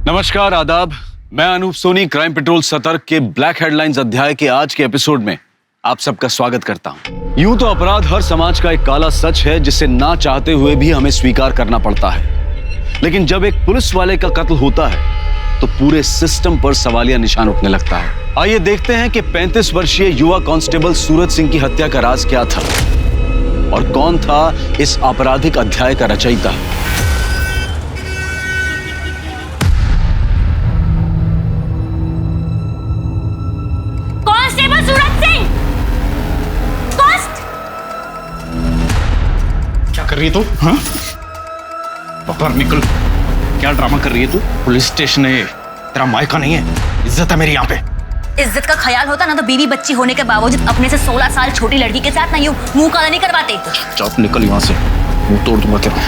नमस्कार, आदाब। मैं अनूप सोनी क्राइम पेट्रोल सतर्क के ब्लैक हेडलाइंस अध्याय के आज के एपिसोड में आप सबका स्वागत करता हूं। यूं तो अपराध हर समाज का एक काला सच है जिसे ना चाहते हुए भी हमें स्वीकार करना पड़ता है, लेकिन जब एक पुलिस वाले का कत्ल होता है तो पूरे सिस्टम पर सवालिया निशान उठने लगता है। आइए देखते हैं कि 35 वर्षीय युवा कांस्टेबल सूरज सिंह की हत्या का राज क्या था और कौन था इस आपराधिक अध्याय का रचयिता। कांस्टेबल सूरज सिंह! क्या कर रही है तू? हाँ? बाहर निकल। क्या ड्रामा कर रही है तू? पुलिस स्टेशन है, तेरा मायका नहीं है। इज्जत है मेरी यहाँ पे। इज्जत का ख्याल होता ना तो बीवी बच्ची होने के बावजूद अपने से 16 साल छोटी लड़की के साथ ना यूं मुंह काला नहीं करवाते। चुपचाप निकल यहाँ से, मुंह तोड़ दूंगा तेरा।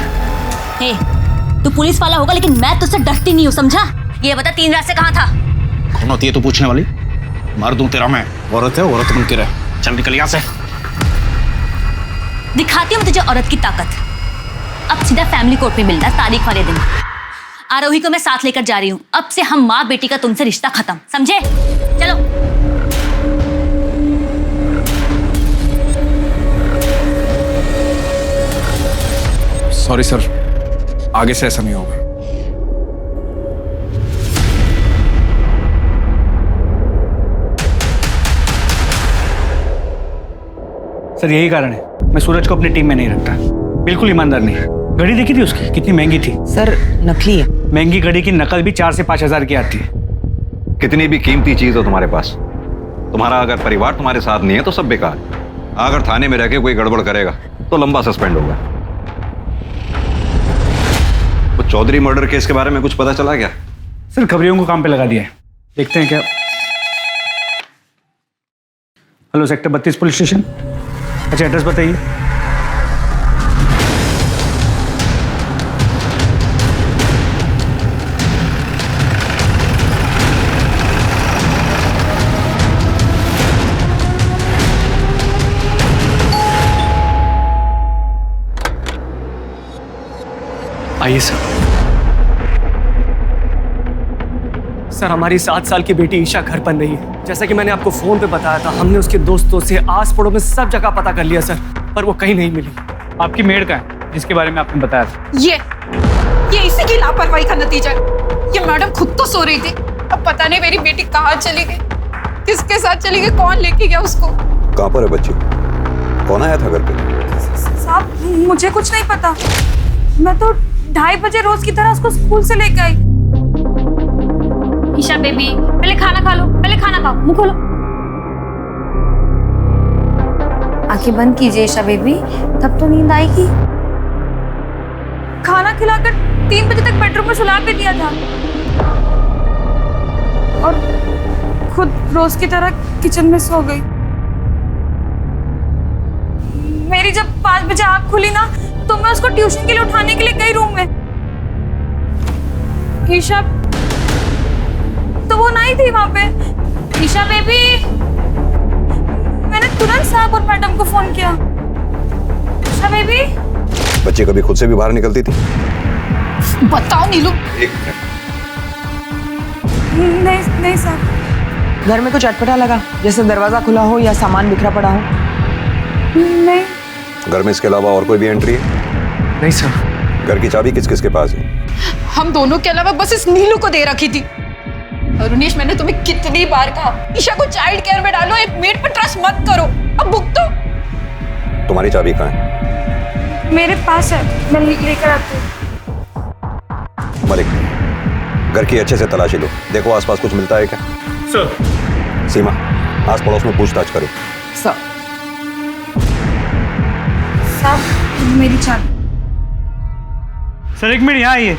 हे, तू पुलिस वाला होगा लेकिन मैं तुझसे डरती नहीं हूँ, समझा? ये बता 3 रात से कहाँ था? कौन होती है तू पूछने वाली? मार दूं तेरा मैं। औरत है, औरत बन के रह। चल निकल यहाँ से। दिखाती हूँ मैं तुझे औरत की ताकत। अब सीधा फैमिली कोर्ट में मिलना तारीख वाले दिन। आरोही को मैं साथ लेकर जा रही हूँ। अब से हम माँ बेटी का तुमसे रिश्ता खत्म, समझे? चलो। सॉरी सर, आगे से ऐसा नहीं होगा। सर यही कारण है मैं सूरज को अपनी टीम में नहीं रखता। बिल्कुल ईमानदार नहीं है। घड़ी देखी थी उसकी, कितनी महंगी थी। सर नकली है। महंगी घड़ी की नकल भी 4 से 5 हजार की आती है। कितनी भी कीमती चीज हो तुम्हारे पास, तुम्हारा अगर परिवार तुम्हारे साथ नहीं है तो सब बेकार। अगर थाने में रह के कोई गड़बड़ करेगा तो लंबा सस्पेंड होगा। वो चौधरी मर्डर केस के बारे में कुछ पता चला क्या? सर खबरियों को काम पे लगा दिया है, देखते हैं क्या। Hello, sector 32 police station. अच्छा, एड्रेस बताइए। आइए सर। सर हमारी 7 साल की बेटी ईशा घर पर नहीं है। जैसा कि मैंने आपको फोन पे बताया था, हमने उसके दोस्तों से आस पड़ोस में सब जगह पता कर लिया सर, पर वो कहीं नहीं मिली। आपकी मेड का है जिसके बारे में आपने बताया था? ये इसी की लापरवाही का नतीजा है। ये मैडम खुद तो सो रही थी, अब पता नहीं मेरी बेटी कहाँ चली गई, किसके साथ चली गई, कौन लेके गया उसको। कहाँ पर है बच्ची? कौन आया था घर पे? साहब मुझे कुछ नहीं पता। मैं तो 2:30 बजे रोज की तरह उसको स्कूल से लेके आई। ईशा बेबी, पहले खाना खा लो, पहले खाना खाओ, मुंह खोलो। आंखें बंद कीजिए ईशा बेबी, तब तो नींद आएगी। खाना खिलाकर 3 बजे तक बेडरूम में सुला के दिया था और खुद रोज की तरह किचन में सो गई। मेरी जब 5 बजे आँख खुली ना तो मैं उसको ट्यूशन के लिए उठाने के लिए गई रूम में। ईशा तो वो नहीं थी वहां पे। ईशा बेबी, मैंने तुरंत साहब और मैडम को फोन किया। ईशा बेबी। बच्ची कभी खुद से भी बाहर निकलती थी? बताओ नीलू। एक मिनट। नहीं सर। घर में कुछ अटपटा लगा, जैसे दरवाजा खुला हो या सामान बिखरा पड़ा हो? नहीं। घर में इसके अलावा और कोई भी एंट्री है? नहीं सर। घर की चाबी किस किस के पास है? हम दोनों के अलावा बस इस नीलू को दे रखी थी। अरुणेश, मैंने तुम्हें कितनी बार कहा ईशा को चाइल्ड केयर में डालो, एक मेड पर ट्रस्ट मत करो। अब भुगतो। तुम्हारी चाबी कहाँ है? मेरे पास है, मैं लेकर आती हूँ। मलिक, घर की अच्छे से तलाशी लो, देखो आसपास कुछ मिलता है क्या? सर। सीमा, आस पड़ोस में पूछताछ करो। सर। साहब मेरी चाबी। सर 1 मिनट यहाँ आइए।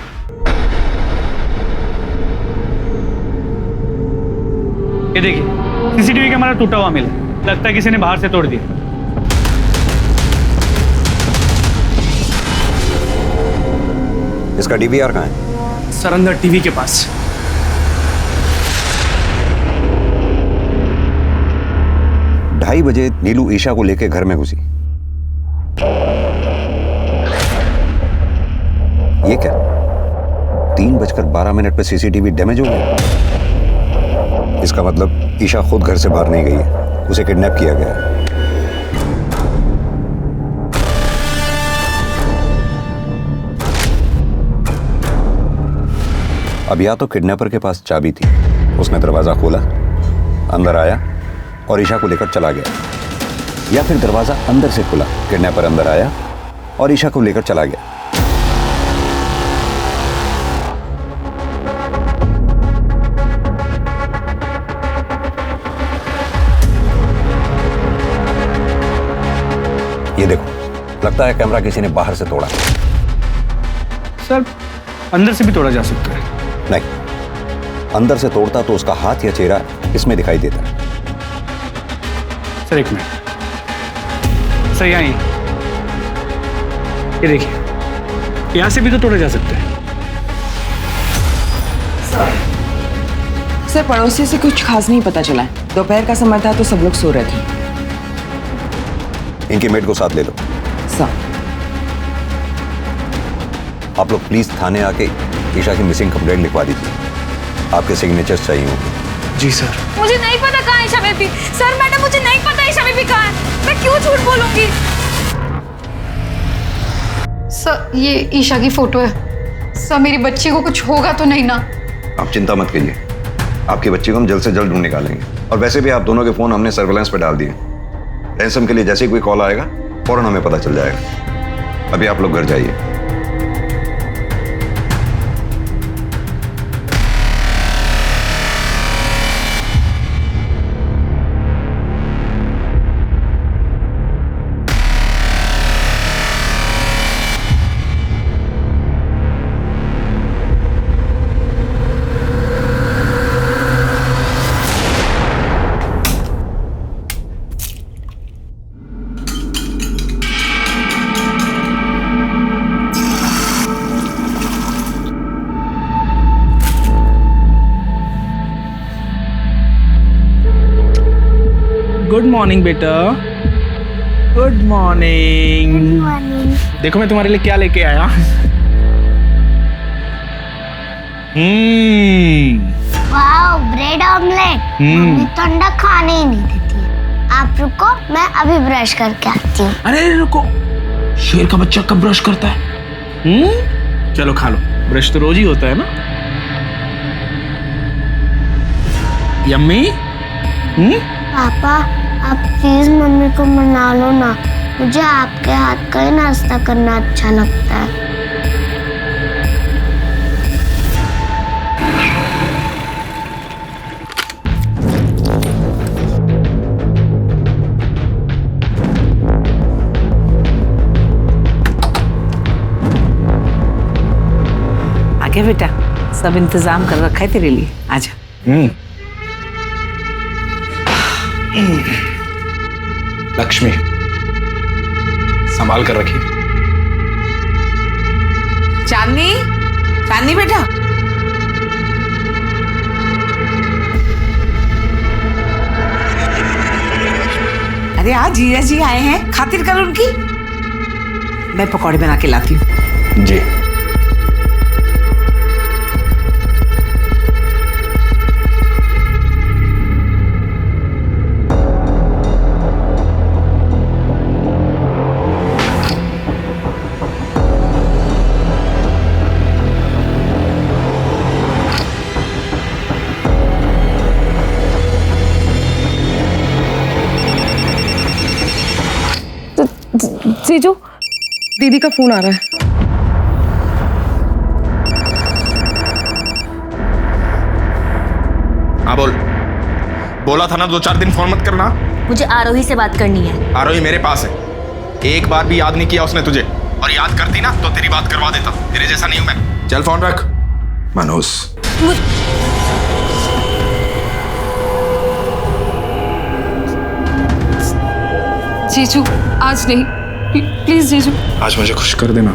ये देखिए, सीसीटीवी कैमरा टूटा हुआ मिला, लगता है किसी ने बाहर से तोड़ दिया। इसका डीवीआर कहाँ है? सर अंदर टीवी के पास। 2:30 बजे नीलू ईशा को लेकर घर में घुसी। ये क्या? 3:12 पे सीसीटीवी डैमेज हो गया। इसका मतलब ईशा खुद घर से बाहर नहीं गई है, उसे किडनैप किया गया है। अब या तो किडनैपर के पास चाबी थी, उसने दरवाजा खोला, अंदर आया और ईशा को लेकर चला गया, या फिर दरवाजा अंदर से खुला, किडनैपर अंदर आया और ईशा को लेकर चला गया। ये देखो, लगता है कैमरा किसी ने बाहर से तोड़ा। सर अंदर से भी तोड़ा जा सकता है। नहीं, अंदर से तोड़ता तो उसका हाथ या चेहरा इसमें दिखाई देता। सर एक मिनट, सर यहाँ ये देखिए, यहाँ से भी तो तोड़ा जा सकता है। सर पड़ोसी से कुछ खास नहीं पता चला है। दोपहर का समय था तो सब लोग सो रहे थे। इनके मेड को साथ ले लो। सर आप लोग प्लीज थाने आके ईशा की मिसिंग कंप्लेंट लिखवा दीजिए। आपके सिग्नेचर्स चाहिए होंगे। जी सर। मुझे नहीं पता कहाँ है ईशा बेबी। सर मैडम मुझे नहीं पता ईशा बेबी कहाँ है। मैं क्यों झूठ बोलूंगी? सर ये ईशा की फोटो है। सर मेरी बच्ची को कुछ होगा तो नहीं ना? आप चिंता मत कीजिए, आपकी बच्ची को हम जल्द से जल्द ढूंढ निकालेंगे। और वैसे भी आप दोनों के फोन हमने सर्वेलेंस पे डाल दिए। रैंसम के लिए जैसे ही कोई कॉल आएगा फौरन हमें पता चल जाएगा। अभी आप लोग घर जाइए। गुड मॉर्निंग बेटा, गुड मॉर्निंग। देखो मैं तुम्हारे लिए क्या लेके आया। Wow, bread omelette. मम्मी तो अंडा खाने ही नहीं देती है। आप रुको, मैं अभी ब्रश करके आती हूँ। अरे रुको, शेर का बच्चा कब ब्रश करता है? चलो खा लो, ब्रश तो रोज ही होता है ना। यम्मी। पापा आप प्लीज मम्मी को मना लो ना, मुझे आपके हाथ का ही नाश्ता करना अच्छा लगता है। आगे बेटा, सब इंतजाम कर रखा है तेरे लिए, आजा। लक्ष्मी संभाल कर रखिए। चांदनी, चांदनी बेटा। अरे आज जीजा जी आए हैं, खातिर कर उनकी। मैं पकौड़े बना के लाती हूँ। जी। जीजू, दीदी का फोन आ रहा है। हाँ बोल। बोला था ना 2-4 दिन फोन मत करना। मुझे आरोही से बात करनी है। आरोही मेरे पास है। एक बार भी याद नहीं किया उसने तुझे, और याद करती ना तो तेरी बात करवा देता। तेरे जैसा नहीं हूं मैं। चल फोन रख। मनोज जीजू आज नहीं, प्लीज जीजू। आज मुझे खुश कर देना।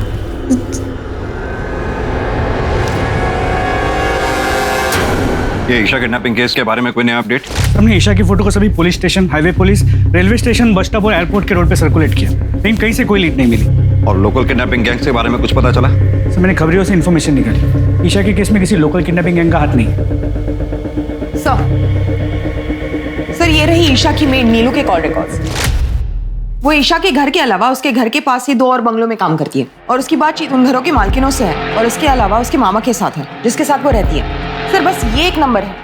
ये ईशा किडनैपिंग केस के बारे में कोई नया अपडेट? हमने ईशा की फोटो को सभी police station, highway police, railway station, bus stop और एयरपोर्ट के रोड पे सर्कुलेट किया, लेकिन कहीं से कोई लीड नहीं मिली। और लोकल किडनैपिंग गैंग के बारे में कुछ पता चला? सर मैंने खबरियों से इन्फॉर्मेशन निकाली, ईशा के केस में किसी लोकल किडनैपिंग गैंग का हाथ नहीं। सर ये रही ईशा की मेड नीलू के कॉल रिकॉर्ड्स। वो ईशा के घर के अलावा उसके घर के पास ही 2 और बंगलों में काम करती है और उसकी बातचीत उन घरों के मालकिनों से है और इसके अलावा उसके मामा के साथ है जिसके साथ वो रहती है। सर बस ये एक नंबर है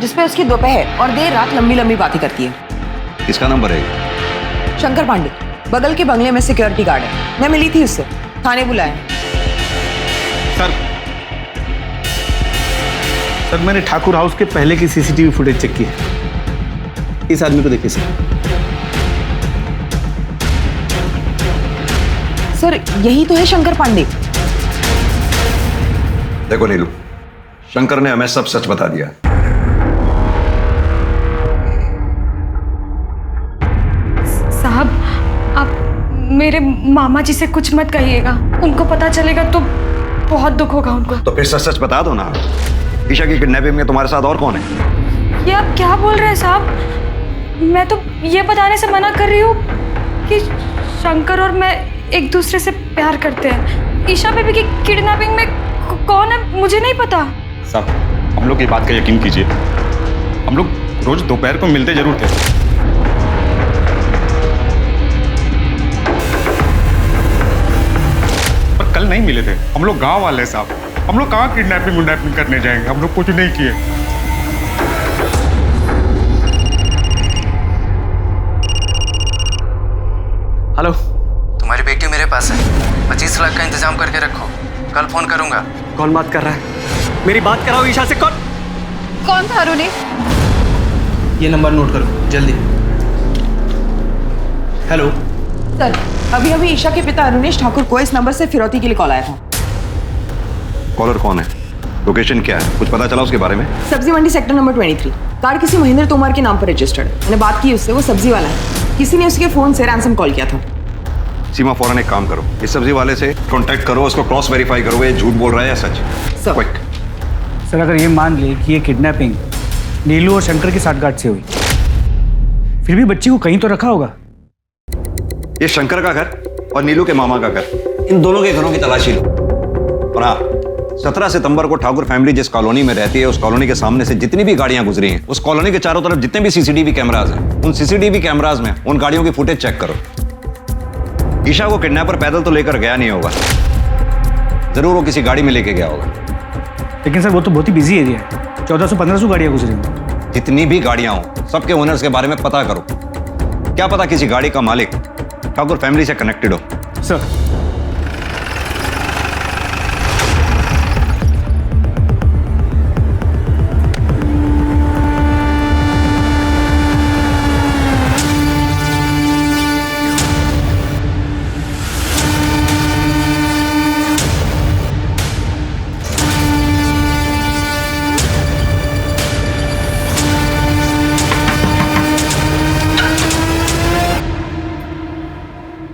जिसपे उसकी दोपहर और देर रात लंबी लंबी बातें करती है। किसका नंबर है? शंकर पांडे, बगल के बंगले में सिक्योरिटी गार्ड है। मैं मिली थी उससे, थाने बुलाया। सर मैंने ठाकुर हाउस के पहले की सीसीटीवी फुटेज चेक की है। इस आदमी को देखिए सर यही तो है शंकर पांडे। देखो नीलू, शंकर ने हमें सब सच बता दिया। साहब आप मेरे मामा जी से कुछ मत कहिएगा, उनको पता चलेगा तो बहुत दुख होगा उनको। तो फिर सच सच बता दो ना, ईशा की किडनैपिंग में तुम्हारे साथ और कौन है? ये आप क्या बोल रहे हैं साहब? मैं तो ये बताने से मना कर रही हूँ कि शंकर और मैं एक दूसरे से प्यार करते हैं। ईशा बेबी की किडनैपिंग में कौन है मुझे नहीं पता। साहब हम लोग की बात का यकीन कीजिए, हम लोग रोज दोपहर को मिलते जरूर थे। पर कल नहीं मिले थे। हम लोग गांव वाले साहब, हम लोग कहाँ किडनैपिंग करने जाएंगे? हम लोग कुछ नहीं किए। हेलो, तुम्हारी बेटी मेरे पास है, 25 लाख का इंतजाम करके रखो, कल फोन करूंगा। कौन बात कर रहा है? मेरी बात कराओ ईशा से। कौन था अरुणी? ये नंबर नोट करो जल्दी। हेलो सर, अभी अभी ईशा के पिता अरुणेश ठाकुर को इस नंबर से फिरौती के लिए कॉल आया था। कॉलर कौन है? लोकेशन क्या है? कुछ पता चला उसके बारे में? सब्जी मंडी सेक्टर नंबर 23। कार किसी महेंद्र तोमर के नाम पर रजिस्टर्ड। मैंने बात की उससे, वो सब्जी वाला है। किसी ने उसके फोन से रैंसम कॉल किया था। सीमा फौरन एक काम करो, इस सब्जी वाले से कांटेक्ट करो, उसको क्रॉस वेरीफाई करो ये झूठ बोल रहा है या सच। क्विक। सर अगर ये मान ले कि ये किडनैपिंग नीलू और शंकर की साठगांठ से हुई, फिर भी बच्ची को कहीं तो रखा होगा। ये शंकर का घर और नीलू के मामा का घर, इन दोनों के घरों की तलाशी लो। और हाँ, 17 सितंबर को ठाकुर फैमिली जिस कॉलोनी में रहती है उस कॉलोनी के सामने से जितनी भी गाड़ियां गुजरी हैं, उस कॉलोनी के चारों तरफ जितने भी सीसीटीवी कैमरास हैं, उन सीसीटीवी कैमरास में उन गाड़ियों की फुटेज चेक करो। ईशा को किडनैपर पैदल तो लेकर गया नहीं होगा, जरूर वो किसी गाड़ी में लेके गया होगा। लेकिन सर वो तो बहुत ही बिजी एरिया है, 1400-1500 गाड़ियां गुजरी हैं। जितनी भी गाड़ियां हो सबके ओनर्स के बारे में पता करो। क्या पता किसी गाड़ी का मालिक ठाकुर फैमिली से कनेक्टेड हो। सर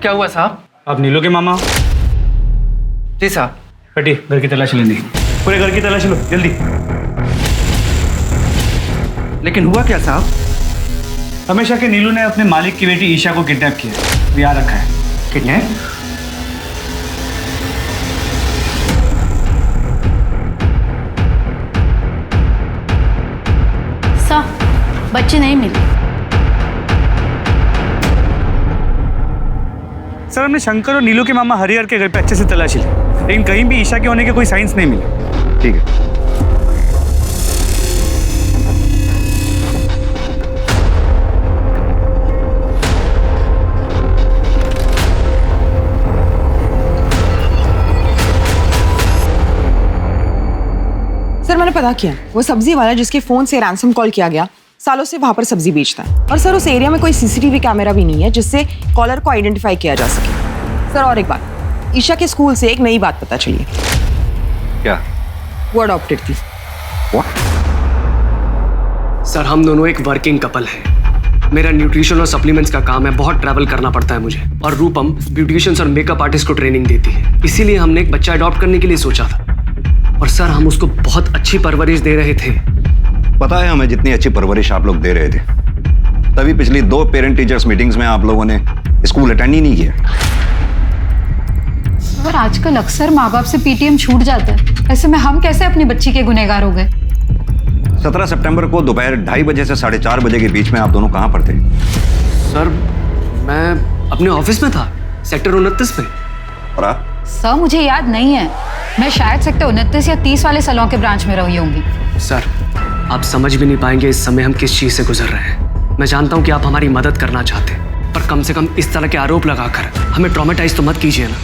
क्या हुआ साहब? आप नीलू के मामा? जी साहब। हटिए, घर की तलाशी लेनी। पूरे घर की तलाशी लो जल्दी। लेकिन हुआ क्या साहब? हमेशा के नीलू ने अपने मालिक की बेटी ईशा को किडनैप किया, यहाँ रखा है। किडनैप? सर बच्चे नहीं मिले। सर हमने शंकर और नीलू के मामा हरिहर के घर पे अच्छे से तलाशी ली, लेकिन कहीं भी ईशा के होने के कोई साइंस नहीं मिले। ठीक है। सर मैंने पता किया, वो सब्जी वाला जिसके फोन से रैंसम कॉल किया गया सालों से वहां पर सब्जी बेचता है। और सर उस एरिया में कोई सीसीटीवी कैमरा भी नहीं है जिससे कॉलर को आइडेंटिफाई किया जा सके। सर और एक बात, ईशा के स्कूल से एक नई बात पता चली है। क्या? वो अडॉप्टेड थी। सर हम दोनों एक वर्किंग कपल हैं। मेरा न्यूट्रिशन और सप्लीमेंट्स का काम है, बहुत ट्रैवल करना पड़ता है मुझे। और रूपम ब्यूटिशियंस और मेकअप आर्टिस्ट को ट्रेनिंग देती है, इसीलिए हमने एक बच्चा अडॉप्ट करने के लिए सोचा था। और सर हम उसको बहुत अच्छी परवरिश दे रहे थे। पता है हमें जितनी अच्छी परवरिश आप लोग दे रहे थे, तभी पिछली 2 पेरेंट टीचर्स मीटिंग्स में आप लोगों ने स्कूल अटेंड ही नहीं किया। मगर आजकल अक्सर माँ बाप से पीटीएम छूट जाता है, ऐसे में हम कैसे अपनी बच्ची के गुनहगार हो गए? 17 सितंबर को दोपहर 2:30 बजे से 4:30 बजे के बीच में आप दोनों कहाँ पर थे? सर मैं अपने ऑफिस में था, सेक्टर 29 में। और आप? सर मुझे याद नहीं है, मैं शायद सेक्टर 29 या 30 वाले सैलून के ब्रांच में रही होंगी। सर आप समझ भी नहीं पाएंगे इस समय हम किस चीज से गुजर रहे हैं। मैं जानता हूँ कि आप हमारी मदद करना चाहते हैं, पर कम से कम इस तरह के आरोप लगाकर हमें ट्रॉमेटाइज तो मत कीजिए ना।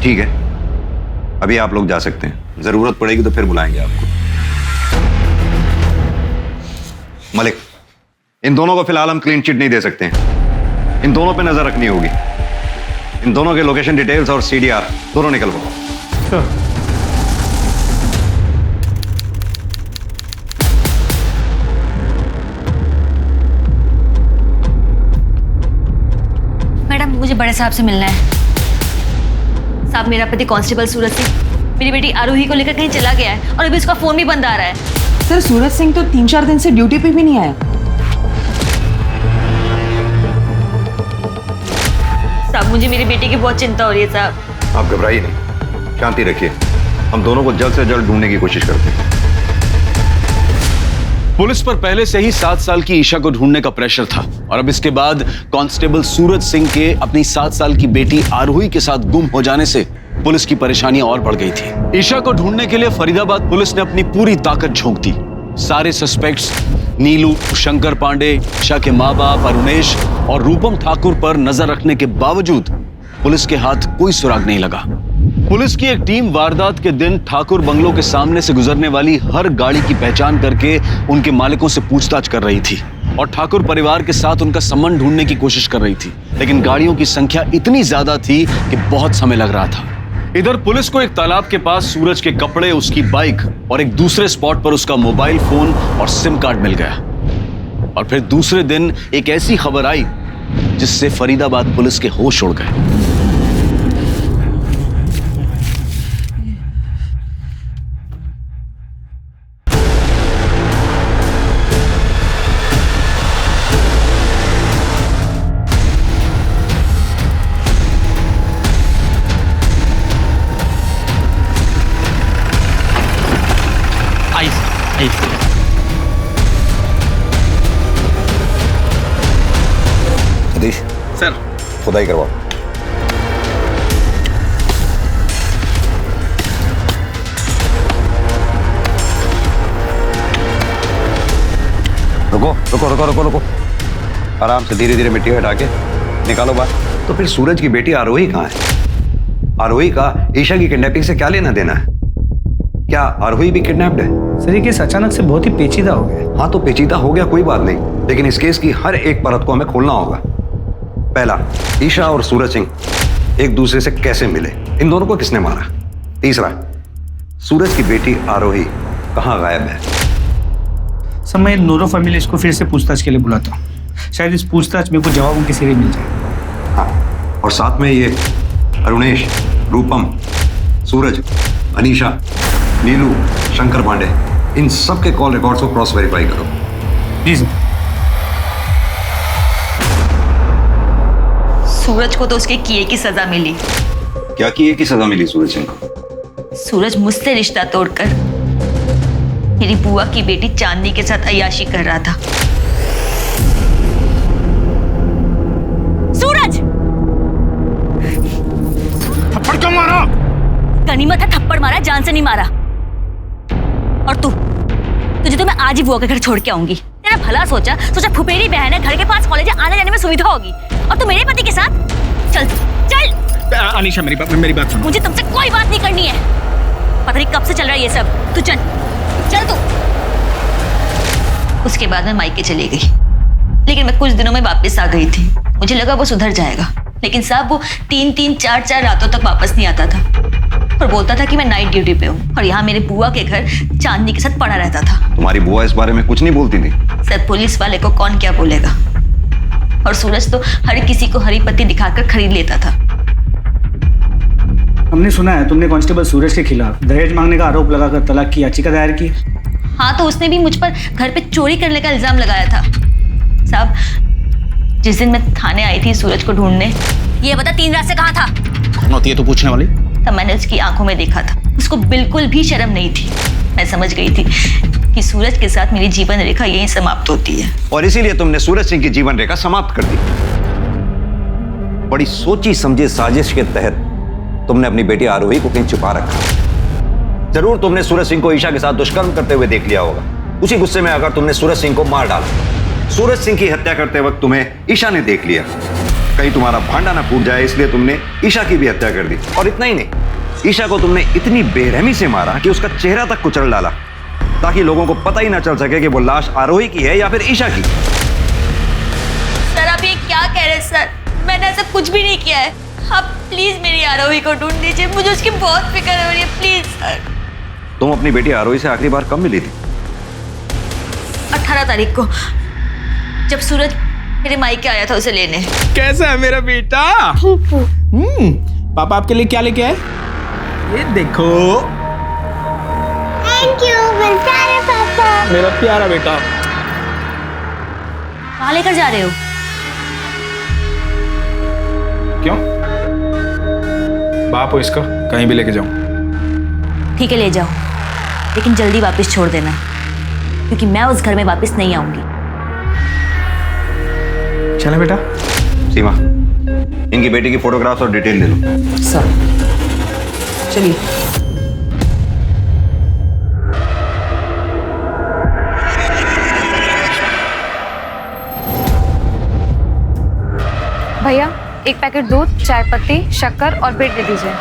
ठीक है, अभी आप लोग जा सकते हैं, जरूरत पड़ेगी तो फिर बुलाएंगे आपको। मलिक, इन दोनों को फिलहाल हम क्लीन चिट नहीं दे सकते हैं, इन दोनों पे नजर रखनी होगी। इन दोनों के लोकेशन डिटेल्स और सीडीआर दोनों निकलवाओ। मैडम मुझे बड़े साहब से मिलना है। साहब मेरा पति कांस्टेबल सूरज सिंह मेरी बेटी आरोही को लेकर कहीं चला गया है और अभी उसका फोन भी बंद आ रहा है। सर सूरज सिंह तो 3-4 दिन से ड्यूटी पे भी नहीं आया। साहब मुझे मेरी बेटी की बहुत चिंता हो रही है साहब। आप घबराइए नहीं, शांति रखिए, हम दोनों को जल्द से जल्द ढूंढने की कोशिश करते हैं। पुलिस पर पहले से ही 7 साल की ईशा को ढूंढने का प्रेशर था और अब इसके बाद कांस्टेबल सूरज सिंह के अपनी 7 साल की बेटी आरोही के साथ गुम हो जाने से पुलिस की परेशानियां और बढ़ गई थी। ईशा को ढूंढने के लिए फरीदाबाद पुलिस ने अपनी पूरी ताकत झोंक दी। सारे सस्पेक्ट्स नीलू, शंकर पांडे, ईशा के माँ बाप अरुणेश और रूपम ठाकुर पर नजर रखने के बावजूद पुलिस के हाथ कोई सुराग नहीं लगा। पुलिस की एक टीम वारदात के दिन ठाकुर बंगलों के सामने से गुजरने वाली हर गाड़ी की पहचान करके उनके मालिकों से पूछताछ कर रही थी और ठाकुर परिवार के साथ उनका संबंध ढूंढने की कोशिश कर रही थी, लेकिन गाड़ियों की संख्या इतनी ज्यादा थी कि बहुत समय लग रहा था। इधर पुलिस को एक तालाब के पास सूरज के कपड़े, उसकी बाइक और एक दूसरे स्पॉट पर उसका मोबाइल फोन और सिम कार्ड मिल गया। और फिर दूसरे दिन एक ऐसी खबर आई जिससे फरीदाबाद पुलिस के होश उड़ गए। सतीश सर खुदाई करवाओ। रुको रुको रुको रुको रुको, आराम से धीरे धीरे मिट्टी हटा के निकालो बाहर। तो फिर सूरज की बेटी आरोही कहाँ है? आरोही का ईशा की किडनैपिंग से क्या लेना देना है? क्या आरोही भी किडनैप्ड है? सर ये केस अचानक से बहुत ही पेचीदा हो गया। हाँ तो पेचीदा हो गया कोई बात नहीं, लेकिन इस केस की हर एक परत को हमें खोलना होगा। पहला, ईशा और सूरज सिंह एक दूसरे से कैसे मिले, इन दोनों को किसने मारा? तीसरा, सूरज की बेटी आरोही कहाँ गायब है? सर मैं नूरो फैमिली इसको फिर से पूछताछ के लिए बुलाता हूँ, शायद इस पूछताछ में कुछ जवाब उनके सिरे मिल जाए। हाँ, और साथ में ये अरुणेश, रूपम, सूरज, अनीशा, नीलू, शंकर पांडे, इन सब के कॉल रिकॉर्ड्स को क्रॉस वेरीफाई करो। जी सर। सूरज को तो उसके किए की सजा मिली। क्या किए की सजा मिली सूरज सिंह को? सूरज मुझसे रिश्ता तोड़कर मेरी बुआ की बेटी चांदनी के साथ अय्याशी कर रहा था। सूरज! थप्पड़ क्यों मारा? गनीमत है थप्पड़ मारा, जान से नहीं मारा। और तुझे तो मैं आज ही बुआ के घर छोड़ के आऊंगी। तेरा भला सोचा फुफेरी बहन है, घर के पास कॉलेज आने जाने में सुविधा होगी, और तू मेरे पति के साथ चल चल। अनीशा मेरी बात सुनो। मुझे तुमसे कोई बात नहीं करनी है, पता नहीं कब से चल रहा है ये सब। तू चल चल तू। उसके बाद मैं मायके चली गई, लेकिन मैं कुछ दिनों में वापस आ गई थी। मुझे लगा वो सुधर जाएगा, लेकिन साहब वो 3-3, 4-4 रातों तक वापस नहीं आता था और बोलता था कि मैं नाइट ड्यूटी पे हूँ, और यहाँ मेरे बुआ के घर चांदनी के साथ पड़ा रहता था। तुम्हारी बुआ इस बारे में कुछ नहीं बोलती थी? सर पुलिस वाले को कौन क्या बोलेगा, और सूरज तो हर किसी को हरी पत्ती दिखाकर खरीद लेता था। हमने सुना है तुमने कांस्टेबल सूरज के खिलाफ दहेज मांगने का आरोप लगाकर तलाक की याचिका दायर की। हाँ तो उसने भी मुझ पर घर पे चोरी करने का इल्जाम लगाया था। साहब जिस दिन मैं थाने आई थी सूरज को ढूंढने, ये बता 3 रात से कहाँ था? कौन होती है तू पूछने वाली? तब मैंने उसकी आंखों में देखा था, उसको बिल्कुल भी शर्म नहीं थी। मैं समझ गई थी कि सूरज के साथ मेरी जीवन रेखा यहीं समाप्त होती है। और इसीलिए तुमने सूरज सिंह की जीवन रेखा समाप्त कर दी। बड़ी सोची समझी साजिश के तहत तुमने अपनी बेटी आरोही को कहीं छुपा रखा। जरूर तुमने सूरज सिंह को ईशा के साथ दुष्कर्म करते हुए देख लिया होगा। उसी गुस्से में आकर तुमने सूरज सिंह को मार डाला। सूरज सिंह की हत्या करते वक्त तुम्हें ईशा ने देख लिया। कहीं तुम्हारा भांडा ना फूट जाए इसलिए तुमने ईशा की भी हत्या कर दी। और इतना ही नहीं, ईशा को तुमने इतनी बेरहमी से मारा कि उसका चेहरा तक कुचल डाला, ताकि लोगों को पता ही ना चल सके कि वो लाश आरोही की है या फिर ईशा की। सर आप ये क्या कह रहे हैं सर? मैंने ऐसा कुछ भी नहीं किया है। आप प्लीज मेरी आरोही को ढूंढ दीजिए, मुझे उसकी बहुत फिक्र हो रही है, प्लीज सर। तुम अपनी बेटी आरोही से आखिरी बार कब मिली थी? 18 तारीख को, जब सूरज मेरे मायके आया था उसे लेने। कैसा है मेरा बेटा? पापा आपके लिए क्या लेके आए? ये देखो। थैंक यू मेरे प्यारे पापा। मेरा प्यारा बेटा। कहाँ लेकर जा रहे हो? क्यों? बाप हो इसका, कहीं भी लेके जाऊं। ठीक है ले जाओ, लेकिन जल्दी वापस छोड़ देना, क्योंकि मैं उस घर में वापस नहीं आऊंगी। चले बेटा। सीमा, इनकी बेटी की फोटोग्राफ्स और डिटेल ले लो। सर चलिए। भैया 1 पैकेट दूध, चाय पत्ती, शक्कर और ब्रेड दे दीजिए।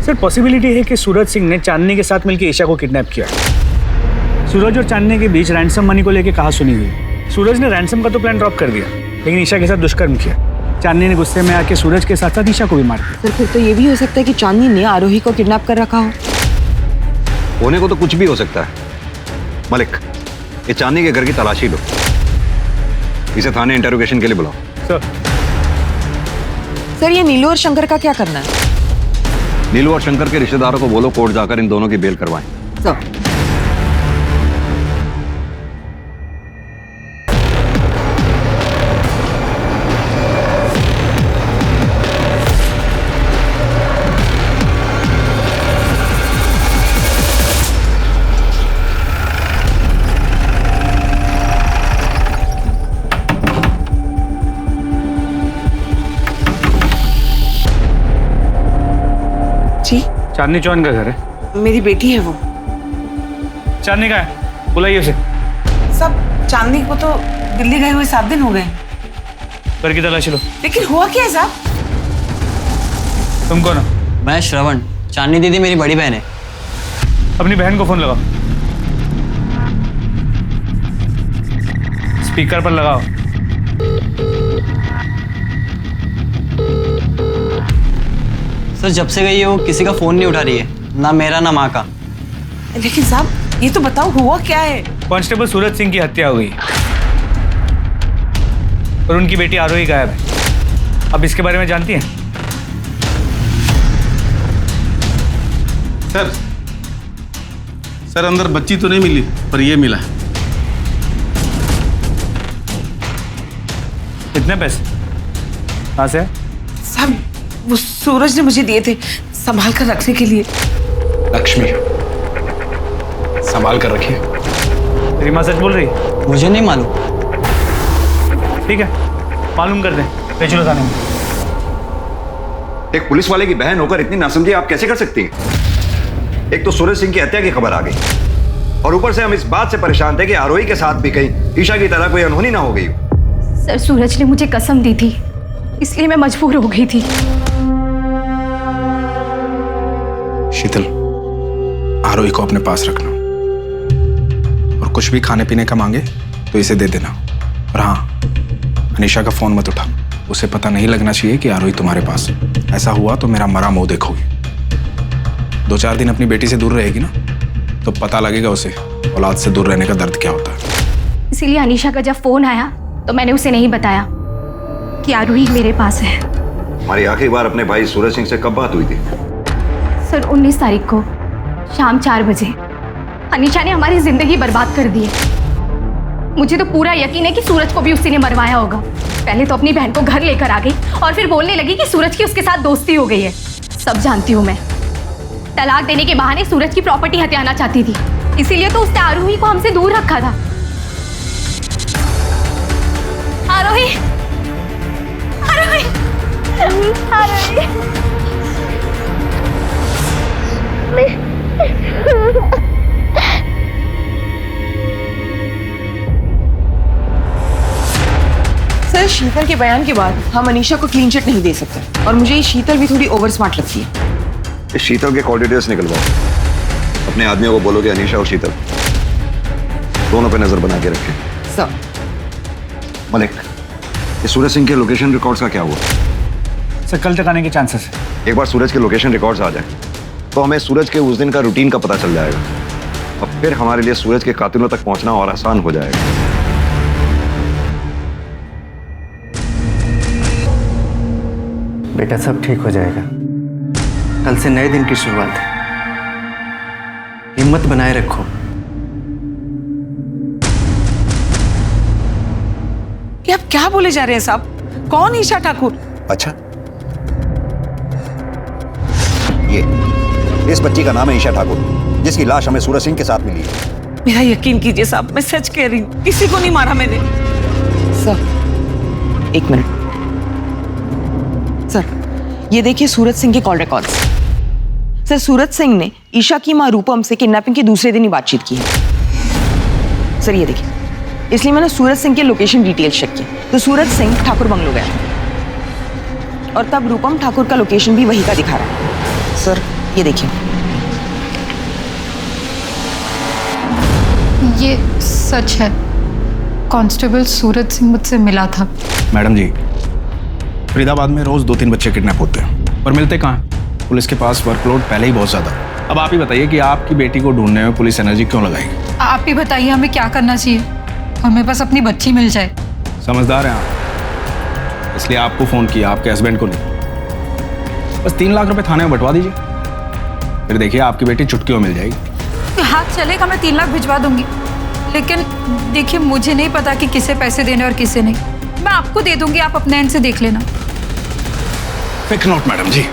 सर पॉसिबिलिटी है कि सूरज सिंह ने चांदनी के साथ मिलकर ईशा को किडनैप किया। सूरज और चांदनी के बीच रैंसम मनी को लेकर कहा सुनी हुई। सूरज ने रैंसम का तो प्लान ड्रॉप कर दिया, लेकिन ईशा के साथ दुष्कर्म किया। चांदनी ने गुस्से में आके सूरज के साथ साथ ईशा को भी मार दिया। सर फिर तो ये भी हो सकता है कि चांदनी ने आरोही को किडनैप कर रखा हो। होने को तो कुछ भी हो सकता है। मलिक, ये चांदनी के घर की तलाशी लो। इसे थाने इंटरोगेशन के लिए बुलाओ। सर ये नीलू और शंकर का क्या करना है? नीलू और शंकर के रिश्तेदारों को बोलो कोर्ट जाकर इन दोनों की बेल करवाएं। सर चांदनी चौहान का घर है। मेरी बेटी है वो। चांदनी का है, बुलाइए उसे। सब चांदनी को तो दिल्ली गए हुए 7 दिन हो गए। घर की तलाशी लो। लेकिन हुआ क्या है साहब? तुम कौन हो? मैं श्रवण, चांदनी दीदी मेरी बड़ी बहन है। अपनी बहन को फोन लगाओ। स्पीकर पर लगाओ। सर जब से गई है वो किसी का फोन नहीं उठा रही है, ना मेरा ना माँ का। लेकिन साहब ये तो बताओ हुआ क्या है? कांस्टेबल सूरज सिंह की हत्या हो गई और उनकी बेटी आरोही गायब है। अब इसके बारे में जानती हैं? सर अंदर बच्ची तो नहीं मिली, पर ये मिला। कितने पैसे? कहाँ से? साहब वो सूरज ने मुझे दिए थे संभाल कर रखने के लिए। लक्ष्मी, संभाल कर रखिए। तेरी माँ सच बोल रही है? मुझे नहीं मालूम। ठीक है, मालूम कर दें। ले चलो थाने में। एक पुलिस वाले की बहन होकर इतनी नासमझी आप कैसे कर सकती हैं? एक तो सूरज सिंह की हत्या की खबर आ गई और ऊपर से हम इस बात से परेशान थे कि आरोही के साथ भी कहीं ईशा की तरह कोई अनहोनी ना हो गई हो। सर सूरज ने मुझे कसम दी थी, इसलिए मैं मजबूर हो गई थी। शीतल, आरोही को अपने पास रखना और कुछ भी खाने पीने का मांगे तो इसे दे देना। और हाँ, अनीशा का फोन मत उठा, उसे पता नहीं लगना चाहिए कि आरोही तुम्हारे पास है। ऐसा हुआ तो मेरा मरा मुंह देखोगी। 2-4 दिन अपनी बेटी से दूर रहेगी ना, तो पता लगेगा उसे औलाद से दूर रहने का दर्द क्या होता है। इसीलिए अनीशा का जब फोन आया तो मैंने उसे नहीं बताया। कि आरोही मेरे पास है। हमारी आखिरी बार अपने भाई सूरज सिंह से कब बात हुई थी? सर 19 तारीख को शाम 4 बजे। अनीशा ने हमारी जिंदगी बर्बाद कर दी है। मुझे तो पूरा यकीन है कि सूरज को भी उसी ने मरवाया होगा। पहले तो अपनी बहन को घर लेकर आ गई और फिर बोलने लगी कि सूरज की उसके साथ दोस्ती हो गई है। सब जानती हूँ मैं। तलाक देने के बहाने सूरज की प्रॉपर्टी हथियाना चाहती थी, इसीलिए तो उसने आरोही को हमसे दूर रखा था। आरोही, आरोही, आरोही। सर शीतल के बयान के बाद हम अनीशा को क्लीन चिट नहीं दे सकते और मुझे ये शीतल भी थोड़ी ओवर स्मार्ट लगती है। इस शीतल के कॉल डिटेल्स निकलवाओ। अपने आदमियों को बोलो कि अनीशा और शीतल दोनों पे नजर बना के रखें। सर मलिक, ये सूरज सिंह के लोकेशन रिकॉर्ड्स का क्या हुआ? सर कल तक आने के चांसेस है। एक बार सूरज के लोकेशन रिकॉर्ड्स आ जाए तो हमें सूरज के उस दिन का रूटीन का पता चल जाएगा और फिर हमारे लिए सूरज के कातिलों तक पहुंचना और आसान हो जाएगा। बेटा सब ठीक हो जाएगा। कल से नए दिन की शुरुआत है। हिम्मत बनाए रखो। ये आप क्या बोले जा रहे हैं साहब? कौन ईशा ठाकुर? अच्छा, ये इस बच्ची का नाम है ईशा ठाकुर, जिसकी लाश हमें सूरज सिंह के साथ मिली है। मेरा यकीन कीजिए साहब, मैं सच कह रही हूँ, किसी को नहीं मारा मैंने। सर एक मिनट। सर ये देखिए सूरज सिंह के call records. Sir Suraj Singh ने ईशा की मां रूपम से किडनैपिंग के दूसरे दिन ही बातचीत की है। सर ये देखिए, इसलिए मैंने सूरज सिंह के लोकेशन डिटेल्स चेक की तो सूरज सिंह ठाकुर बंगलो गया और तब रूपम ठाकुर का लोकेशन भी वही का दिखा रहा है। सर ये देखिए, ये सच है। कांस्टेबल सूरज सिंह मुझसे मिला था। मैडम जी, फरीदाबाद में रोज 2-3 बच्चे किडनैप होते हैं पर मिलते कहाँ? पुलिस के पास वर्कलोड पहले ही बहुत ज्यादा। अब आप ही बताइए कि आपकी बेटी को ढूंढने में पुलिस एनर्जी क्यों लगाएगी? आप ही बताइए हमें क्या करना चाहिए? हमें बस अपनी बच्ची मिल जाए। समझदार हैं आप, इसलिए आपको फोन किया, आपके हस्बैंड को नहीं। बस 3 लाख रुपए थाने में बंटवा दीजिए, फिर देखिए आपकी बेटी चुटकियों मिल जाएगी। हाँ चलेगा, मैं 3 लाख भिजवा दूंगी, लेकिन देखिए मुझे नहीं पता कि किसे पैसे देने और किसे नहीं। मैं आपको दे दूंगी, आप अपने एंड से देख लेना। फिक्र नोट मैडम जी,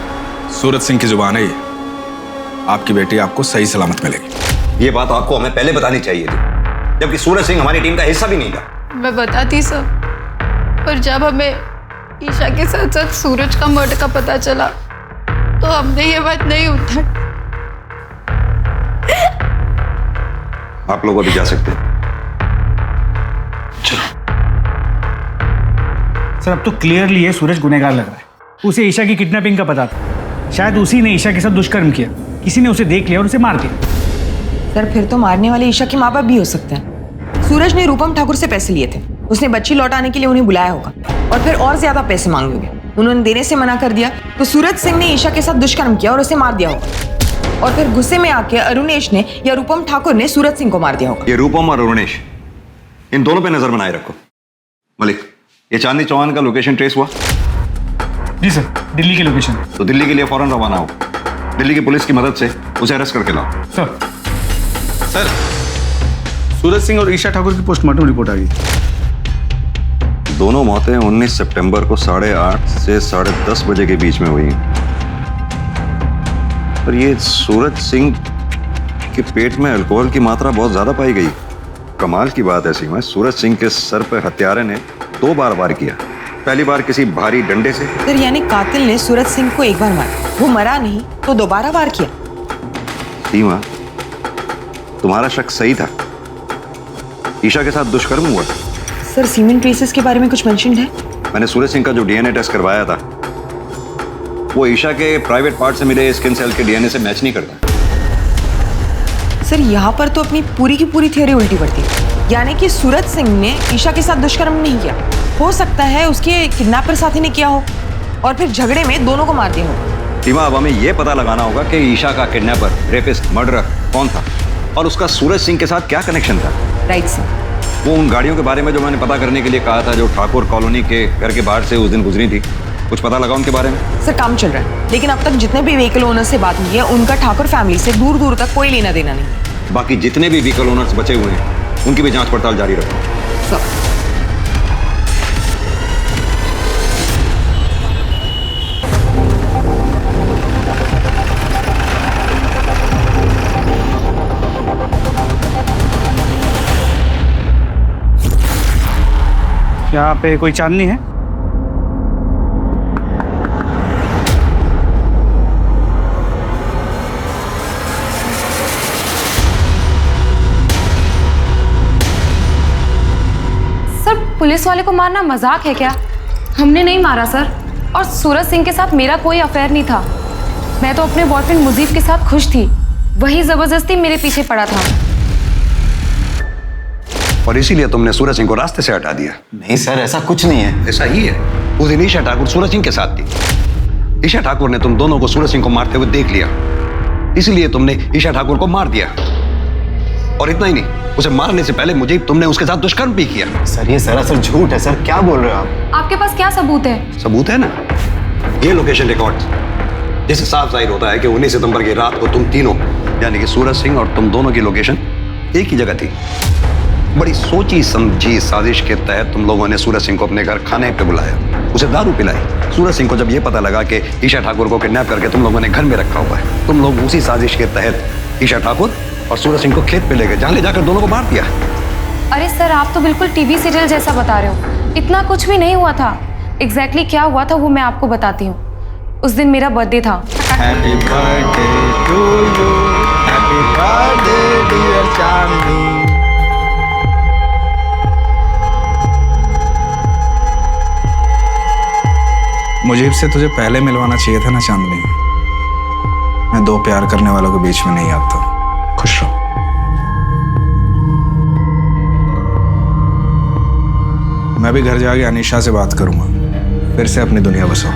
सूरज सिंह की जुबान है ये। आपकी बेटी आपको सही सलामत मिलेगी। ये बात आपको हमें पहले बतानी चाहिए थी, जबकि सूरज सिंह हमारी टीम का हिस्सा भी नहीं था। मैं बताती सब, पर जब हमें ईशा के साथ साथ सूरज का मर्डर का पता चला तो हमने ये बात नहीं उठाई। आप लोग अभी जा सकते हैं। सर अब तो क्लियरली ये सूरज गुनहगार लग रहा है। उसे ईशा की किडनैपिंग का पता था। शायद उसी ने ईशा के साथ दुष्कर्म किया, किसी ने उसे देख लिया और उसे मार दिया। सर फिर तो मारने वाले ईशा के माँ बाप भी हो सकते हैं। सूरज ने रूपम ठाकुर से पैसे लिए थे, उसने बच्ची लौटाने के लिए उन्हें बुलाया होगा और फिर और ज्यादा पैसे मांगे होंगे। उन्होंने देने से मना कर दिया तो सूरज सिंह ने ईशा के साथ दुष्कर्म किया और उसे मार दिया होगा और फिर गुस्से में आके अरुणेश ने या रूपम ठाकुर ने सूरज सिंह को मार दिया होगा। ये रूपम और अरुणेश, इन दोनों पे नजर बनाए रखो। मलिक, ये चांदनी चौहान का लोकेशन ट्रेस हुआ? जी सर, दिल्ली की लोकेशन। तो दिल्ली के लिए फौरन रवाना हो। दिल्ली की पुलिस की मदद से उसे अरेस्ट करके लाओ। सर सूरज सिंह और ईशा ठाकुर की पोस्टमार्टम रिपोर्ट आ गई। दोनों मौतें 19 सितंबर को 8:30 से 10:30 बजे के बीच में हुई। पर ये सूरज सिंह के पेट में अल्कोहल की मात्रा बहुत ज्यादा पाई गई। कमाल की बात है सीमा, सूरज सिंह के सर पर हत्यारे ने 2 बार वार किया। पहली बार किसी भारी डंडे से। सर यानी कातिल ने सूरज सिंह को एक बार मारा, वो मरा नहीं तो दोबारा वार किया। सीमा, तुम्हारा शक सही था, ईशा के साथ दुष्कर्म हुआ। सर सीमेंट ट्रेसेस के बारे में कुछ मेंशन्ड है? मैंने सूरज सिंह का जो डीएनए टेस्ट करवाया था वो ईशा के प्राइवेट पार्ट से मिले स्किन सेल के डीएनए से मैच नहीं करता। सर यहाँ पर तो अपनी पूरी की पूरी थ्योरी उल्टी पड़ती है। यानी कि सूरज सिंह ने ईशा के साथ दुष्कर्म नहीं किया, हो सकता है उसके किडनैपर साथी ने किया हो और फिर झगड़े में दोनों को मार दिया हो। सीमा, अब हमें यह पता लगाना होगा कि ईशा का किडनैपर, रेपिस्ट, मर्डरर कौन था और उसका सूरज सिंह के साथ क्या कनेक्शन था। Right sir. वो उन गाड़ियों के बारे में जो मैंने पता करने के लिए कहा था, जो ठाकुर कॉलोनी के घर के बाहर से उस दिन गुजरी थी, कुछ पता लगा उनके बारे में? सर काम चल रहा है, लेकिन अब तक जितने भी व्हीकल ओनर से बात हुई है उनका ठाकुर फैमिली से दूर दूर तक कोई लेना देना नहीं। बाकी जितने भी व्हीकल ओनर्स बचे हुए हैं उनकी भी जांच पड़ताल जारी रखो। सर यहाँ पे कोई चांदनी है? सर पुलिस वाले को मारना मजाक है क्या? हमने नहीं मारा सर, और सूरज सिंह के साथ मेरा कोई अफेयर नहीं था। मैं तो अपने बॉयफ्रेंड मुजीब के साथ खुश थी, वही जबरदस्ती मेरे पीछे पड़ा था। और इसीलिए तुमने सूरज सिंह को रास्ते से हटा दिया? नहीं सर, ऐसा कुछ नहीं है। ऐसा ही है। उस दिन ईशा ठाकुर सूरज सिंह के साथ थी। ईशा ठाकुर ने तुम दोनों को सूरज सिंह को मारते हुए देख लिया, इसलिए तुमने ईशा ठाकुर को मार दिया। और इतना ही नहीं, उसे मारने से पहले मुझे तुमने उसके साथ दुष्कर्म भी किया। सर ये सरासर झूठ है सर, क्या बोल रहे हो आप? आपके पास क्या सबूत है? सबूत है ना, ये लोकेशन रिकॉर्ड्स, जिससे साफ जाहिर होता है कि 19 सितंबर की रात को तुम तीनों यानी कि सूरज सिंह और तुम दोनों की लोकेशन एक ही जगह थी। बड़ी सोची समझी साजिश के तहत तुम लोगों ने सूरज सिंह को अपने घर खाने पे बुलाया, उसे दारू पिलाई। सूरज सिंह को जब ये पता लगा कि ईशा ठाकुर को किडनैप करके तुम लोगों ने घर में रखा हुआ है, तुम लोग उसी साजिश के तहत ईशा ठाकुर और सूरज सिंह को खेत पे ले गए, जहाँ ले जाकर दोनों को मार दिया। अरे सर आप तो बिल्कुल टीवी सीरियल जैसा बता रहे हो, इतना कुछ भी नहीं हुआ था। एग्जैक्टली क्या हुआ था वो मैं आपको बताती हूँ। उस दिन मेरा बर्थडे था। Happy birthday to you, happy birthday dear Chandni. मुझे से तुझे पहले मिलवाना चाहिए था ना चांदनी। मैं दो प्यार करने वालों के बीच में नहीं आता। खुश रहो। मैं भी घर जाके अनीशा से बात करूंगा, फिर से अपनी दुनिया बसाओ।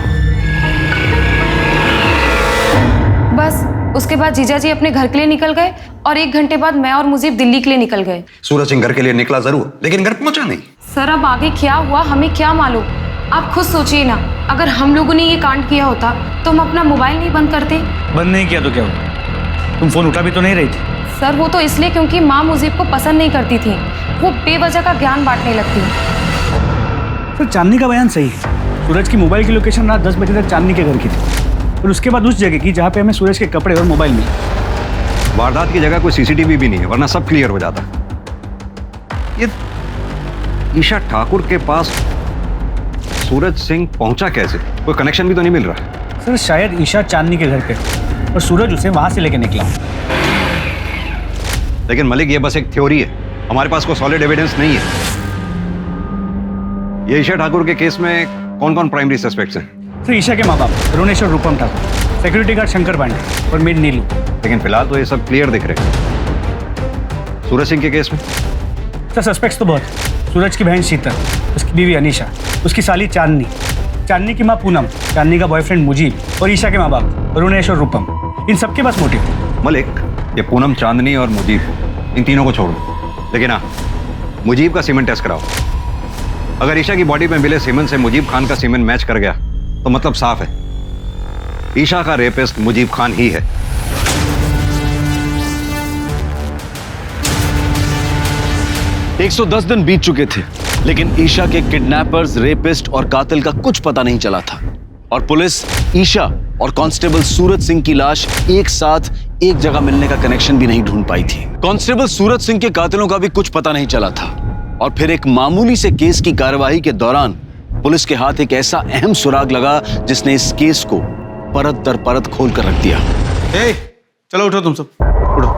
बस उसके बाद जीजा जी अपने घर के लिए निकल गए और 1 घंटे बाद मैं और मुजीब दिल्ली के लिए निकल गए। सूरज सिंह घर के लिए निकला जरूर, लेकिन घर पहुंचा नहीं। सर अब आगे क्या हुआ हमें क्या मालूम, आप खुद सोचिए ना। अगर हम लोगों ने ये कांड किया होता तो हम अपना मोबाइल नहीं बंद करते। बंद नहीं किया तो क्या हुआ? तुम फोन उठा भी तो नहीं रही थी। सर वो तो इसलिए क्योंकि माँ मुजीब को पसंद नहीं करती थी, वो बेवजह का ज्ञान बांटने लगती। सर चांदनी का बयान सही है। सूरज की मोबाइल की लोकेशन रात 10 बजे तक चांदनी के घर की थी, और उसके बाद उस जगह की जहाँ पे हमें सूरज के कपड़े और मोबाइल मिले। वारदात की जगह कोई सीसीटीवी भी नहीं है, वरना सब क्लियर हो जाता। ये ईशा ठाकुर के पास सूरज सिंह पहुंचा कैसे? कोई कनेक्शन भी तो नहीं मिल रहा। सर शायद ईशा चांदनी के घर पे और सूरज उसे वहां से लेके निकला। लेकिन मलिक ये बस एक थ्योरी है, हमारे पास कोई सॉलिड एविडेंस नहीं है। ये ईशा ठाकुर के केस में कौन कौन प्राइमरी सस्पेक्ट्स हैं? सर ईशा के माँ बाप रुनेश और रूपम ठाकुर, सिक्योरिटी गार्ड शंकर पांडे और मेड नीलू। लेकिन फिलहाल तो ये सब क्लियर दिख रहे हैं। सूरज सिंह के केस में सर सस्पेक्ट्स तो बहुत। सूरज की बहन शीतल, उसकी बीवी अनीशा, उसकी साली चांदनी, चांदनी की माँ पूनम, चांदनी का बॉयफ्रेंड मुजीब और ईशा के माँ बाप रुनेश और रूपम, इन सबके पास मोटिव थे। मलिक ये पूनम, चांदनी और मुजीब, इन तीनों को छोड़ दो, लेकिन हाँ मुजीब का सीमेंट टेस्ट कराओ। अगर ईशा की बॉडी में मिले सीमेंट से मुजीब खान का सीमेंट मैच कर गया तो मतलब साफ है, ईशा का रेपिस्ट मुजीब खान ही है। 110 दिन बीत चुके थे, लेकिन ईशा के किडनैपर्स, रेपिस्ट और कातिल का कुछ पता नहीं चला था, और पुलिस ईशा और कांस्टेबल सूरज सिंह की लाश एक साथ एक जगह मिलने का कनेक्शन भी नहीं ढूंढ पाई थी। कांस्टेबल सूरज सिंह के कातिलों का भी कुछ पता नहीं चला था, और फिर एक मामूली से केस की कार्यवाही के दौरान पुलिस के हाथ एक ऐसा अहम सुराग लगा जिसने इस केस को परत दर परत खोल कर रख दिया। चलो उठो तुम सब, उठो।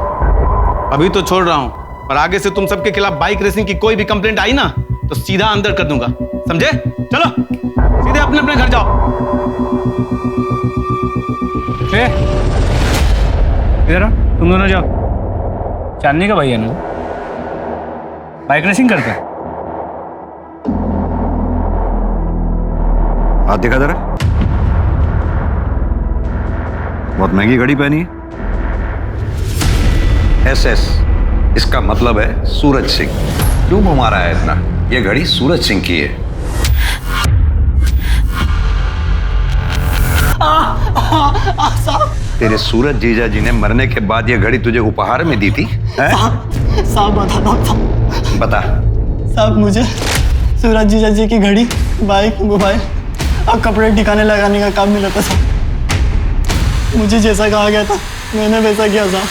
अभी तो छोड़ रहा हूं, पर आगे से तुम सबके खिलाफ बाइक रेसिंग की कोई भी कंप्लेंट आई ना तो सीधा अंदर कर दूंगा, समझे? चलो सीधे अपने अपने घर जाओ। इधर तुम दोनों जाओ। चांदनी का भाई है ना, बाइक रेसिंग करता है। हाथ दिखा जरा। बहुत महंगी घड़ी पहनी है। SS, इसका मतलब है सूरज सिंह। क्यों घुमा रहा है इतना? ये घड़ी सूरज सिंह की है। तेरे सूरज जीजा जी ने मरने के बाद ये घड़ी तुझे उपहार में दी थी? साहब बता बता। साहब मुझे सूरज जीजा जी की घड़ी, बाइक, मोबाइल और कपड़े ठिकाने लगाने का काम मिला था साहब। मुझे जैसा कहा गया था मैंने वैसा किया साहब।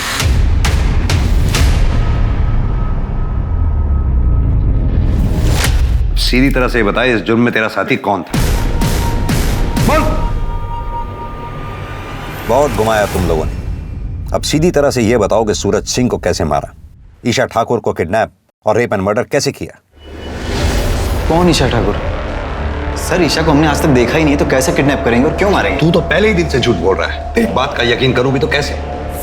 सीधी तरह से बता, इस जुर्म में तेरा साथी कौन था? बोल। बहुत घुमाया तुम लोगों ने। अब सीधी तरह से यह बताओ कि सूरज सिंह को कैसे मारा, ईशा ठाकुर को किडनैप और रेप एंड मर्डर कैसे किया? कौन ईशा ठाकुर? सर ईशा को हमने आज तक देखा ही नहीं, तो कैसे किडनैप करेंगे और क्यों मारेंगे? तू तो पहले ही दिन से झूठ बोल रहा है। तेरी बात का यकीन करूं भी तो कैसे?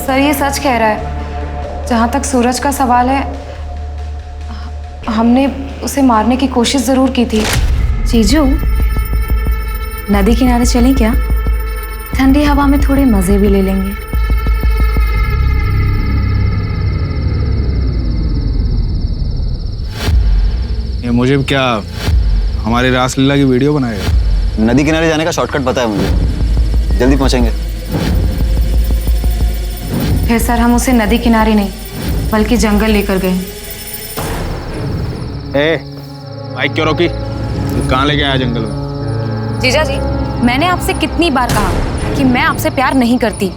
सर ये सच कह रहा है। जहाँ तक सूरज का सवाल है, हमने उसे मारने की कोशिश जरूर की थी। जीजू, नदी किनारे चलें क्या? ठंडी हवा में थोड़े मजे भी ले लेंगे। ये मुझे क्या हमारी रासलीला की वीडियो बनाएगा? नदी किनारे जाने का शॉर्टकट पता है मुझे, जल्दी पहुंचेंगे। फिर सर हम उसे नदी किनारे नहीं बल्कि जंगल लेकर गए। बाइक क्यों रोकी? कहाँ लेके आया जंगल में? जीजा जी, मैंने आपसे कितनी बार कहा कि मैं आपसे प्यार नहीं करती,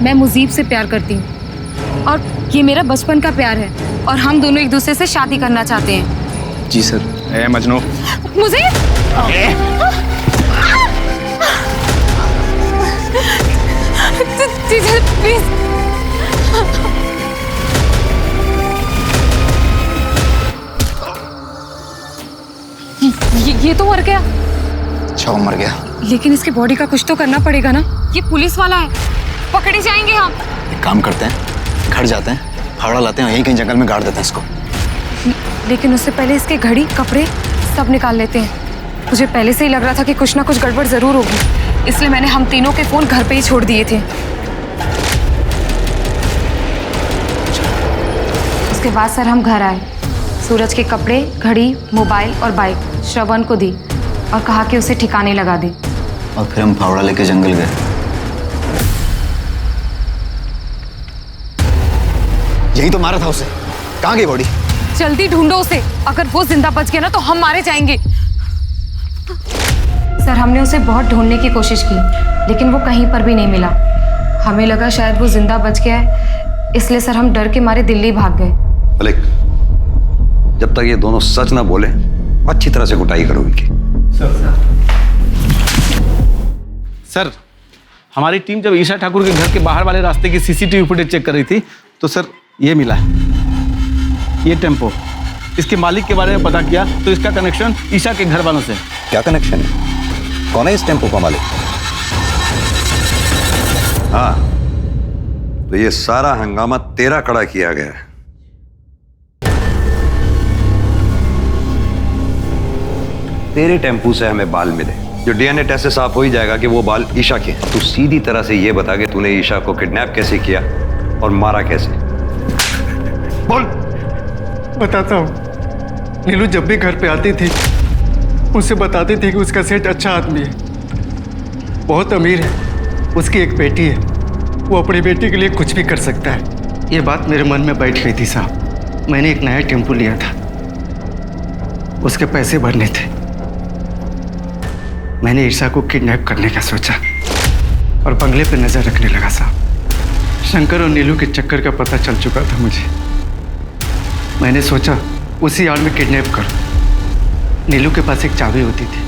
मैं मुजीब से प्यार करती हूँ और ये मेरा बचपन का प्यार है और हम दोनों एक दूसरे से शादी करना चाहते हैं। जी सर। मजनू मुझे जीजा प्लीज। ये तो मर गया। अच्छा वो मर गया, लेकिन इसके बॉडी का कुछ तो करना पड़ेगा ना। ये पुलिस वाला है, पकड़े जाएंगे हम। एक काम करते हैं, घर जाते हैं, फावड़ा लाते हैं, यहीं कहीं जंगल में गाड़ देते हैं इसको। लेकिन उससे पहले इसके घड़ी, कपड़े सब निकाल लेते हैं। मुझे पहले से ही लग रहा था कि कुछ ना कुछ गड़बड़ जरूर होगी, इसलिए मैंने हम तीनों के फोन घर पे ही छोड़ दिए थे। उसके बाद सर हम घर आए, सूरज के कपड़े, घड़ी, मोबाइल और बाइक श्रवण को दी और कहा कि उसे ठिकाने लगा दे। और फिर हम फावड़ा लेके जंगल गए। यही तो मारा था उसे। कहाँ गई बॉडी? जल्दी ढूंढो उसे, अगर वो जिंदा बच गया ना तो हम मारे जाएंगे। सर हमने उसे बहुत ढूंढने की कोशिश की, लेकिन वो कहीं पर भी नहीं मिला। हमें लगा शायद वो जिंदा बच गया है, इसलिए सर हम डर के मारे दिल्ली भाग गए। मलिक, जब तक ये दोनों सच ना बोले अच्छी तरह से कुटाई करो इनकी। सर, हमारी टीम जब ईशा ठाकुर के घर के बाहर वाले रास्ते की सीसीटीवी फुटेज चेक कर रही थी तो सर ये मिला है, ये टेम्पो। इसके मालिक के बारे में पता किया तो इसका कनेक्शन ईशा के घर वालों से। क्या कनेक्शन है? कौन है इस टेम्पो का मालिक? हाँ, तो ये सारा हंगामा तेरा खड़ा किया गया है। तेरे टेम्पू से हमें बाल मिले, जो डीएनए टेस्ट से साफ हो ही जाएगा कि वो बाल ईशा के हैं। तू सीधी तरह से ये बता कि तूने ईशा को किडनैप कैसे किया और मारा कैसे? बोल। बताता हूँ। नीलू जब भी घर पे आती थी मुझसे बताती थी कि उसका सेठ अच्छा आदमी है, बहुत अमीर है, उसकी एक बेटी है, वो अपनी बेटी के लिए कुछ भी कर सकता है। ये बात मेरे मन में बैठ गई थी साहब। मैंने एक नया टेम्पो लिया था, उसके पैसे भरने थे। मैंने ईशा को किडनैप करने का सोचा और बंगले पे नजर रखने लगा साहब। शंकर और नीलू के चक्कर का पता चल चुका था मुझे। मैंने सोचा उसी आड़ में किडनैप कर। नीलू के पास एक चाबी होती थी,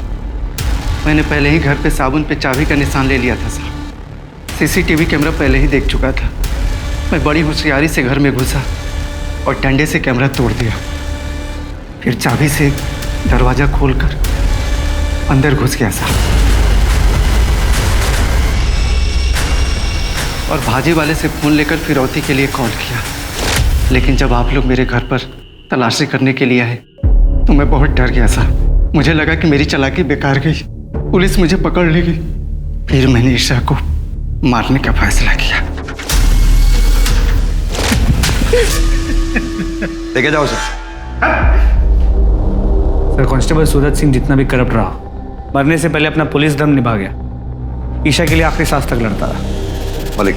मैंने पहले ही घर पे साबुन पे चाबी का निशान ले लिया था साहब। सीसीटीवी कैमरा पहले ही देख चुका था। मैं बड़ी होशियारी से घर में घुसा और डंडे से कैमरा तोड़ दिया, फिर चाबी से दरवाजा खोलकर अंदर घुस गया साहब और भाजी वाले से फोन लेकर फिरौती के लिए कॉल किया। लेकिन जब आप लोग मेरे घर पर तलाशी करने के लिए आए तो मैं बहुत डर गया साहब। मुझे लगा कि मेरी चालाकी बेकार गई, पुलिस मुझे पकड़ लेगी। फिर मैंने ईशा को मारने का फैसला किया। लेके जाओ उसे। सर, कांस्टेबल सूरज सिंह जितना भी करप्ट रहा, मरने से पहले अपना पुलिस धर्म निभा गया। ईशा के लिए आखिरी सांस तक लड़ता रहा। मलिक,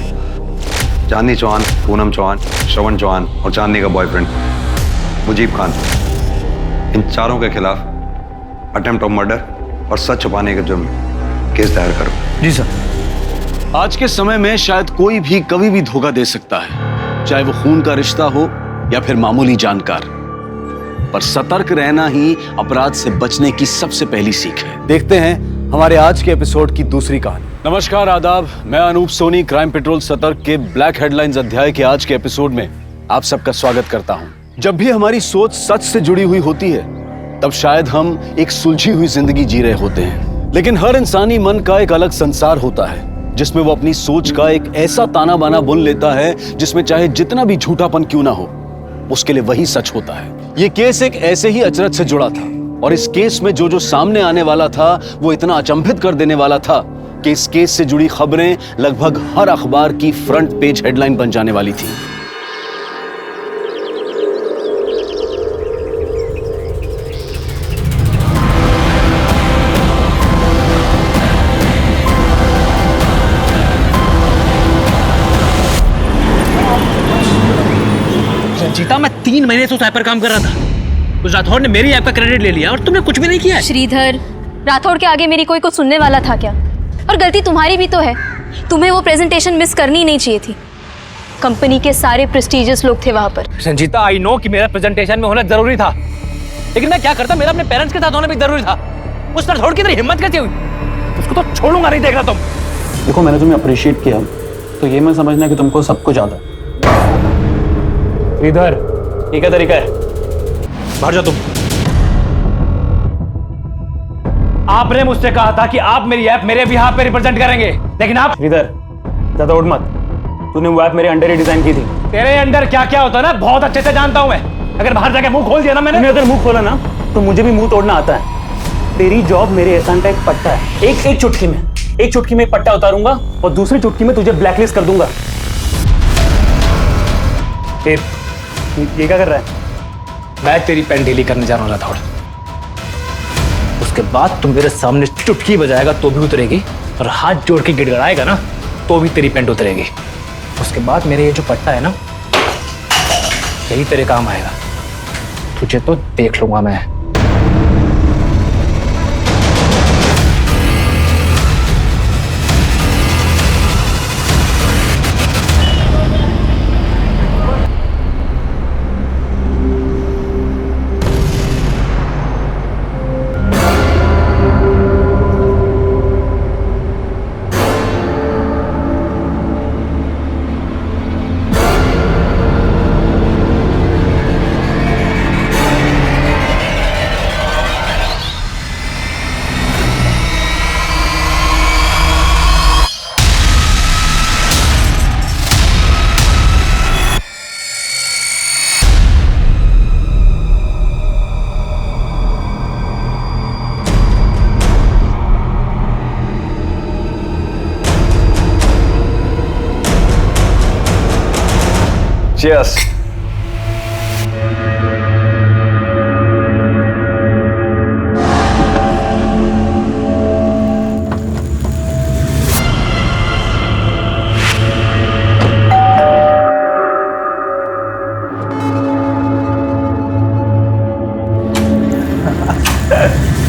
चांदनी चौहान, पूनम चौहान, श्रवण चौहान और चांदनी का बॉयफ्रेंड मुजीब खान, इन चारों के खिलाफ अटेम्प्ट ऑफ मर्डर और सच छुपाने के जुर्म में केस दायर करो। जी सर। आज के समय में शायद कोई भी कभी भी धोखा दे सकता है, चाहे वो खून का रिश्ता हो या फिर मामूली जानकार, पर सतर्क रहना ही अपराध से बचने की सबसे पहली सीख है। देखते हैं हमारे आज के एपिसोड की दूसरी कहानी। नमस्कार, आदाब, मैं अनूप सोनी क्राइम पेट्रोल सतर्क के ब्लैक हेडलाइंस अध्याय के आज के एपिसोड में आप सबका स्वागत करता हूं। जब भी हमारी सोच सच से जुड़ी हुई होती है, तब शायद हम एक सुलझी हुई जिंदगी जी रहे होते हैं, लेकिन हर इंसानी मन का एक अलग संसार होता है जिसमें वो अपनी सोच का एक ऐसा ताना बाना बुन लेता है जिसमें चाहे जितना भी झूठापन क्यों ना हो, उसके लिए वही सच होता है। ये केस एक ऐसे ही अचरज से जुड़ा था और इस केस में जो सामने आने वाला था वो इतना अचंभित कर देने वाला था कि इस केस से जुड़ी खबरें लगभग हर अखबार की फ्रंट पेज हेडलाइन बन जाने वाली थी। संजीता, मैं 3 महीने से उस ऐप पर काम कर रहा था। उस राठौड़ ने मेरी ऐप का क्रेडिट ले लिया और तुमने कुछ भी नहीं किया। श्रीधर, राठौड़ के आगे मेरी कोई कुछ सुनने वाला था क्या? और गलती तुम्हारी भी तो है, तुम्हें वो प्रेजेंटेशन मिस करनी नहीं चाहिए थी। कंपनी के सारे प्रेस्टिजियस लोग थे वहां पर। संजीता, आई नो कि मेरा प्रेजेंटेशन में होना जरूरी था, लेकिन मैं क्या करता, मेरा अपने पेरेंट्स के साथ होना भी जरूरी था। उस राठौड़ की इतनी हिम्मत कैसे हुई? उसको तो छोड़ूंगा नहीं, देख रहा तुम। देखो, मैंने तुम्हें अप्रिशिएट किया तो ये मैं समझना कि तुमको सब कुछ आता। इधर ये क्या तरीका है? बाहर जाओ तुम। आपने मुझसे कहा था कि आप मेरी ऐप मेरे भी हाथ पे रिप्रेजेंट करेंगे, लेकिन आप इधर ज्यादा उठ मत। तूने वो ऐप मेरे अंडर ही डिजाइन की थी। तेरे अंडर क्या क्या होता है ना, बहुत अच्छे से जानता हूं मैं। अगर बाहर जाके मुंह खोल दिया ना मैंने, तूने अगर मुंह खोला ना तो मुझे भी मुंह तोड़ना आता है। तेरी जॉब मेरे एहसान का एक पट्टा है। एक चुटकी में एक पट्टा उतारूंगा और दूसरी चुटकी में तुझे ब्लैकलिस्ट कर दूंगा। ये क्या कर रहा है? मैं तेरी पेन डेली करने जा रहा हूँ राठौड़। उसके बाद तुम मेरे सामने चुटकी बजाएगा तो भी उतरेगी, और हाथ जोड़ के गिड़गड़ाएगा ना तो भी तेरी पेंट उतरेगी। उसके बाद मेरे ये जो पट्टा है ना, यही तेरे काम आएगा। तुझे तो देख लूंगा मैं। Cheers.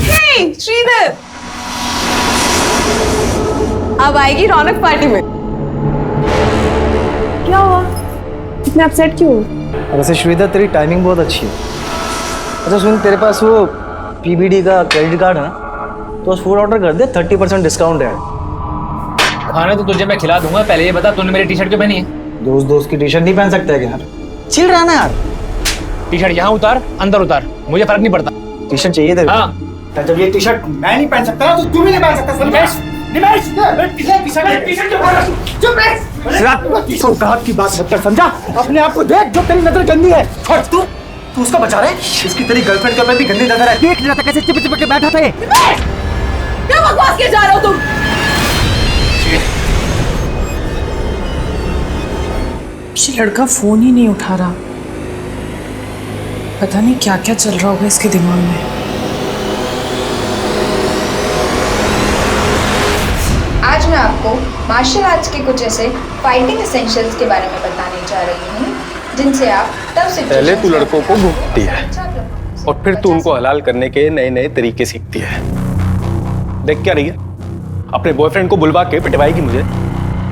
Hey, श्रीधर, अब आएगी रौनक पार्टी में। क्या हुआ? इतना अपसेट क्यों? वैसे श्रीधर, तेरी टाइमिंग बहुत अच्छी है। अच्छा सुन, तेरे पास वो पीबीडी का क्रेडिट कार्ड है ना, तो उस फूड ऑर्डर कर दे, 30% डिस्काउंट है। खाना तो तुझे मैं खिला दूंगा, पहले ये बता तूने मेरी टी शर्ट क्यों पहनी है? दोस्त की टी शर्ट नहीं पहन सकते क्या यार? चिल रहा ना यार। टी शर्ट यहाँ उतार, अंदर उतार, मुझे फर्क नहीं पड़ता। टी शर्ट चाहिए तेरे? हाँ। जब ये टी शर्ट मैं नहीं पहन सकता ना, तो तू भी नहीं पहन सकता। औकात की बात मत कर, समझा? अपने आप को देख, जो तेरी नजर गंदी है। और तू उसको बचा रहे? इसकी तेरी गर्लफ्रेंड के ऊपर भी गंदी नजर है। देख लिया था कैसे चिपक के बैठा था ये। क्या बकवास किए जा रहे हो तुम? ये लड़का फोन ही नहीं उठा रहा। पता नहीं क्या क्या चल रहा होगा इसके दिमाग में। आज मैं आपको मार्शल आर्ट्स के कुछ ऐसे फाइटिंग एसेंशियल्स के बारे में बताने जा रही हूँ जिनसे आप तब से पहले तू लड़कों को घूमती है और फिर तू उनको हलाल करने के नए नए तरीके सीखती है। देख क्या रही है, अपने बॉयफ्रेंड को बुलवा के पिटवाएगी मुझे।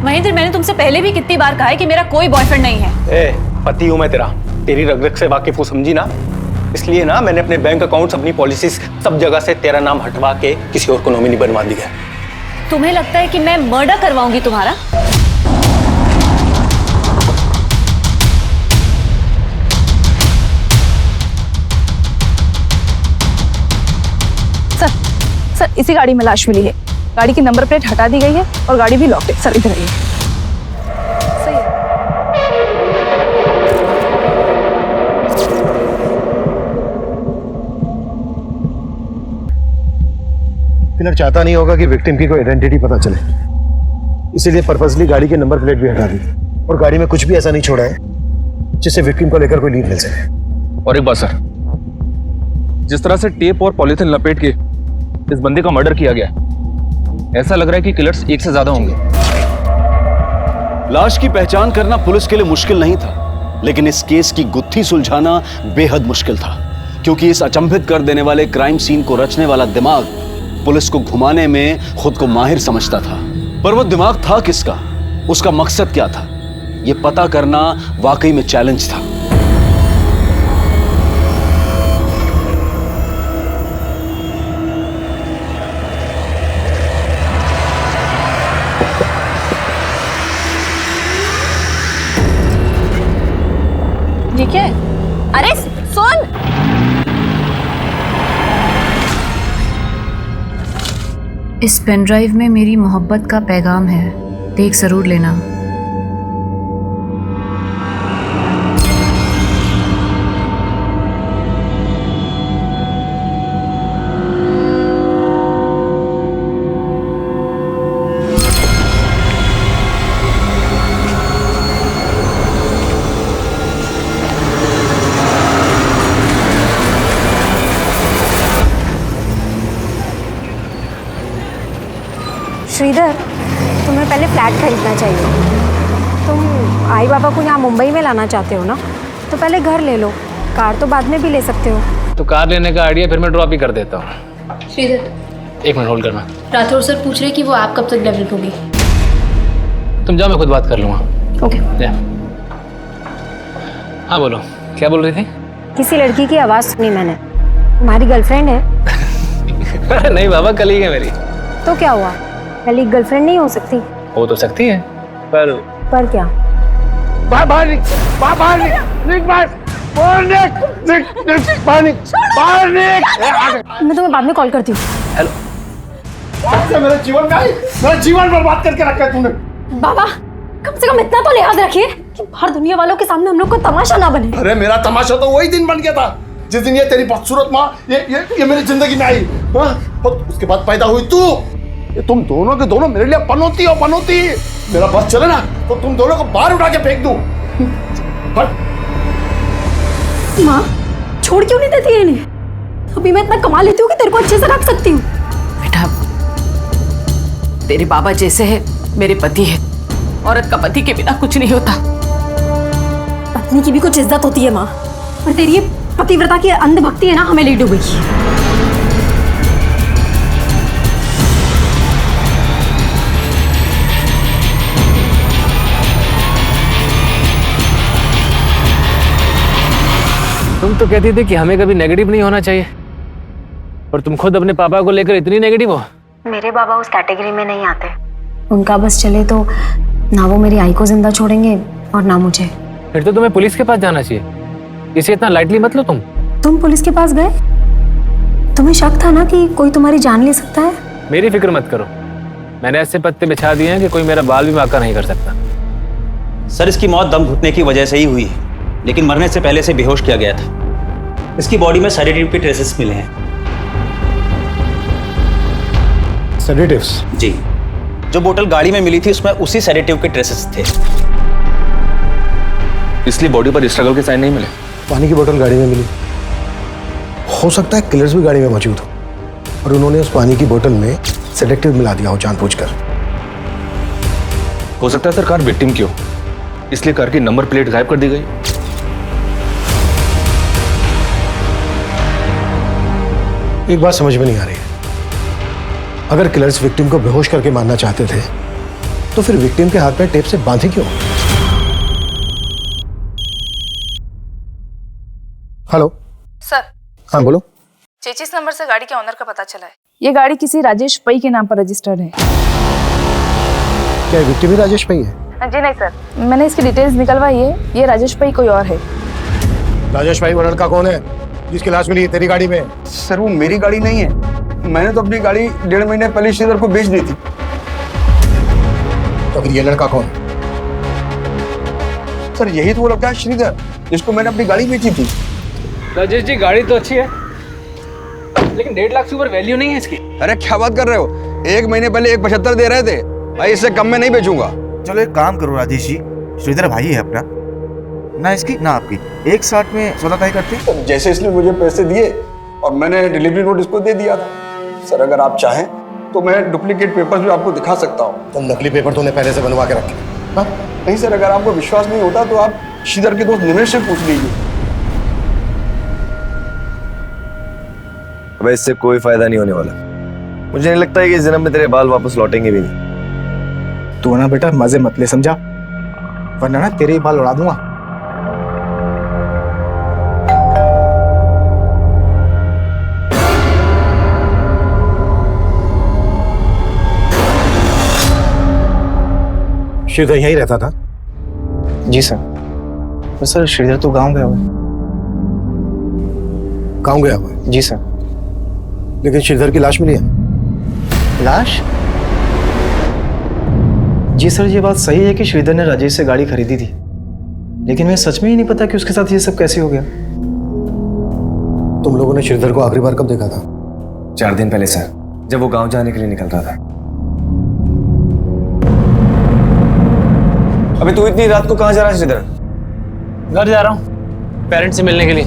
महेंद्र, मैंने तुमसे पहले भी कितनी बार कहा है कि मेरा कोई बॉयफ्रेंड नहीं है। ए, पति हूं मैं तेरा, तेरी रग रग से वाकिफ हूं, समझी ना। इसलिए ना मैंने अपने बैंक अकाउंट्स, अपनी पॉलिसीज सब जगह से तेरा नाम हटवा के किसी और को नॉमिनी बनवा दिया। तुम्हें लगता है कि मैं मर्डर करवाऊंगी तुम्हारा? सर, इसी गाड़ी में लाश मिली है। गाड़ी की नंबर प्लेट हटा दी गई है और गाड़ी भी लॉक है। सर इधर आइए। सही है। किलर चाहता नहीं होगा कि विक्टिम की कोई आइडेंटिटी पता चले, इसीलिए पर्पसली गाड़ी के नंबर प्लेट भी हटा दी और गाड़ी में कुछ भी ऐसा नहीं छोड़ा है जिससे विक्टिम को लेकर कोई लीड मिल सके। और एक बात सर, जिस तरह से टेप और पॉलीथिन लपेट के इस बंदे का मर्डर किया गया, ऐसा लग रहा है कि किलर्स एक से ज्यादा होंगे। लाश की पहचान करना पुलिस के लिए मुश्किल नहीं था, लेकिन इस केस की गुत्थी सुलझाना बेहद मुश्किल था, क्योंकि इस अचंभित कर देने वाले क्राइम सीन को रचने वाला दिमाग पुलिस को घुमाने में खुद को माहिर समझता था। पर वो दिमाग था किसका, उसका मकसद क्या था, यह पता करना वाकई में चैलेंज था। ठीक है। अरे सुन, इस पेन ड्राइव में मेरी मोहब्बत का पैगाम है, देख जरूर लेना। श्रीधर, तुम्हें पहले फ्लैट खरीदना चाहिए। तुम आई बाबा को यहाँ मुंबई में लाना चाहते हो ना, तो पहले घर ले लो, कार तो बाद में भी ले सकते हो। तो कार लेने का आइडिया फिर मैं ड्रॉप ही कर देता हूँ। श्रीधर, एक मिनट होल्ड करना। राठौर सर पूछ रहे कि वो आप कब तक डेवलप होगी। तुम जाओ, मैं खुद बात कर लूँगा। ओके। हाँ बोलो, क्या बोल रही थी? किसी लड़की की आवाज़ सुनी मैंने, तुम्हारी गर्लफ्रेंड है? नहीं बाबा, कलीग है मेरी। तो क्या हुआ, पहले गर्लफ्रेंड नहीं हो सकती? हो तो सकती है, पर क्या? बाहर निक, मैं तुम्हें बाद में कॉल करती हूँ। हेलो। मेरे जीवन बर्बाद करके रखा है तूने। बाबा, कम से कम इतना तो लिहाज रखिए कि बाहर दुनिया वालों के सामने हम लोग को तमाशा ना बने। अरे मेरा तमाशा तो वही दिन बन गया था जिस दिन ये तेरी बदसूरत माँ ये मेरी जिंदगी में आई। और उसके बाद पैदा हुई तू। ये तुम दोनों के दोनों मेरे लिए पनौती हो, पनौती। मेरा बस चले ना तो तुम दोनों को बाहर उठा के फेंक दूं। माँ, छोड़ क्यों नहीं देती है इन्हें? अभी मैं इतना कमा लेती हूँ कि तेरे को अच्छे से रख सकती हूँ। बेटा, तेरे बाबा जैसे है मेरे पति है। औरत का पति के बिना कुछ नहीं होता। पत्नी की भी कुछ इज्जत होती है माँ, और तेरी ये पतिव्रता की अंधभक्ति है ना, हमें ले डूबी। तुम तो कहती थी कि हमें कभी नेगेटिव नहीं होना चाहिए, और तुम खुद अपने पापा को लेकर इतनी नेगेटिव हो। मेरे बाबा उस कैटेगरी में नहीं आते। उनका बस चले तो ना वो मेरी आई को जिंदा छोड़ेंगे और ना मुझे। फिर तो तुम्हें पुलिस के पास जाना चाहिए, इसे इतना लाइटली मत लो। तुम पुलिस के पास गए? तुम्हें शक था ना कि कोई तुम्हारी जान ले सकता है? मेरी फिक्र मत करो, मैंने ऐसे पत्ते बिछा दिए हैं कि कोई मेरा बाल भी बांका नहीं कर सकता। सर, इसकी मौत दम घुटने की वजह से ही हुई है, लेकिन मरने से पहले से बेहोश किया गया था। इसकी बॉडी में सेडेटिव के ट्रेसेस मिले हैं। सेडेटिव्स? जी, जो बोतल गाड़ी में मिली थी उसमें उसी सेडेटिव के ट्रेसेस थे। इसलिए बॉडी पर स्ट्रगल के साइन नहीं मिले। पानी की बोतल गाड़ी में मिली, हो सकता है किलर्स भी गाड़ी में मौजूद हो और उन्होंने उस पानी की बोतल में सेडेक्टिव मिला दिया हो जानबूझकर। हो सकता है सर कार विक्टिम की हो, इसलिए कार की नंबर प्लेट गायब कर दी गई। एक बात समझ में नहीं आ रही है, अगर किलर्स विक्टिम को बेहोश करके मारना चाहते थे तो फिर विक्टिम के हाथ में टेप से बांधे क्यों? Hello sir. हाँ बोलो। चेचिस नंबर से गाड़ी के ऑनर का पता चला है। ये गाड़ी किसी राजेश पई के नाम पर रजिस्टर्ड है। क्या विक्टिम ही राजेश पई है? जी नहीं सर, मैंने इसकी डिटेल्स निकलवाई है। ये राजेश पई कोई और है। राजेश भाई वो लड़का कौन है जिसकी लाश मिली है तेरी गाड़ी में? सर वो मेरी गाड़ी नहीं है, मैंने तो अपनी गाड़ी 1.5 महीने पहले श्रीधर को बेच दी थी। तो फिर ये लड़का कौन? सर यही तो वो लड़का है श्रीधर जिसको मैंने अपनी गाड़ी बेची थी। राजेश जी गाड़ी तो अच्छी है, लेकिन 1.5 लाख से ऊपर वैल्यू नहीं है इसकी। अरे क्या बात कर रहे हो, 1 महीने पहले 1.75 दे रहे थे भाई, इससे कम में नहीं बेचूंगा। चलो एक काम करो राजेश जी, श्रीधर भाई है अपना, ना इसकी ना आपकी, 1.60 में सौदा तय करते हैं। जैसे इसने मुझे पैसे दिए और मैंने डिलीवरी नोट इसको दे दिया था। सर अगर आप चाहें तो मैं डुप्लीकेट पेपर्स भी आपको दिखा सकता हूँ। तुम नकली पेपर तूने पहले से बनवा के रखे? हाँ? नहीं सर, अगर आपको विश्वास नहीं होता तो आप श्रीधर के दोस्त निमेश से पूछ लीजिए। अबे इससे कोई फायदा नहीं होने वाला। मुझे नहीं लगता है कि इस जन्म में तेरे बाल वापस लौटेंगे भी नहीं। तू ना बेटा मजे मत ले, समझा, वरना ना तेरे ही बाल उड़ा दूंगा। श्रीधर यहीं रहता था? जी सर। पर सर श्रीधर तो गांव गया हुआ है। गाँव गया हुआ है? जी सर। लेकिन श्रीधर की लाश मिली है? लाश? जी सर ये बात सही है कि श्रीधर ने राजेश से गाड़ी खरीदी थी, लेकिन मैं सच में ही नहीं पता कि उसके साथ ये सब कैसे हो गया। तुम लोगों ने श्रीधर को आखिरी बार कब देखा था? 4 दिन पहले सर, जब वो गांव जाने के लिए निकल रहा था। अबे तू इतनी रात को कहाँ जा रहा है श्रीधर? घर जा रहा हूँ पेरेंट्स से मिलने के लिए।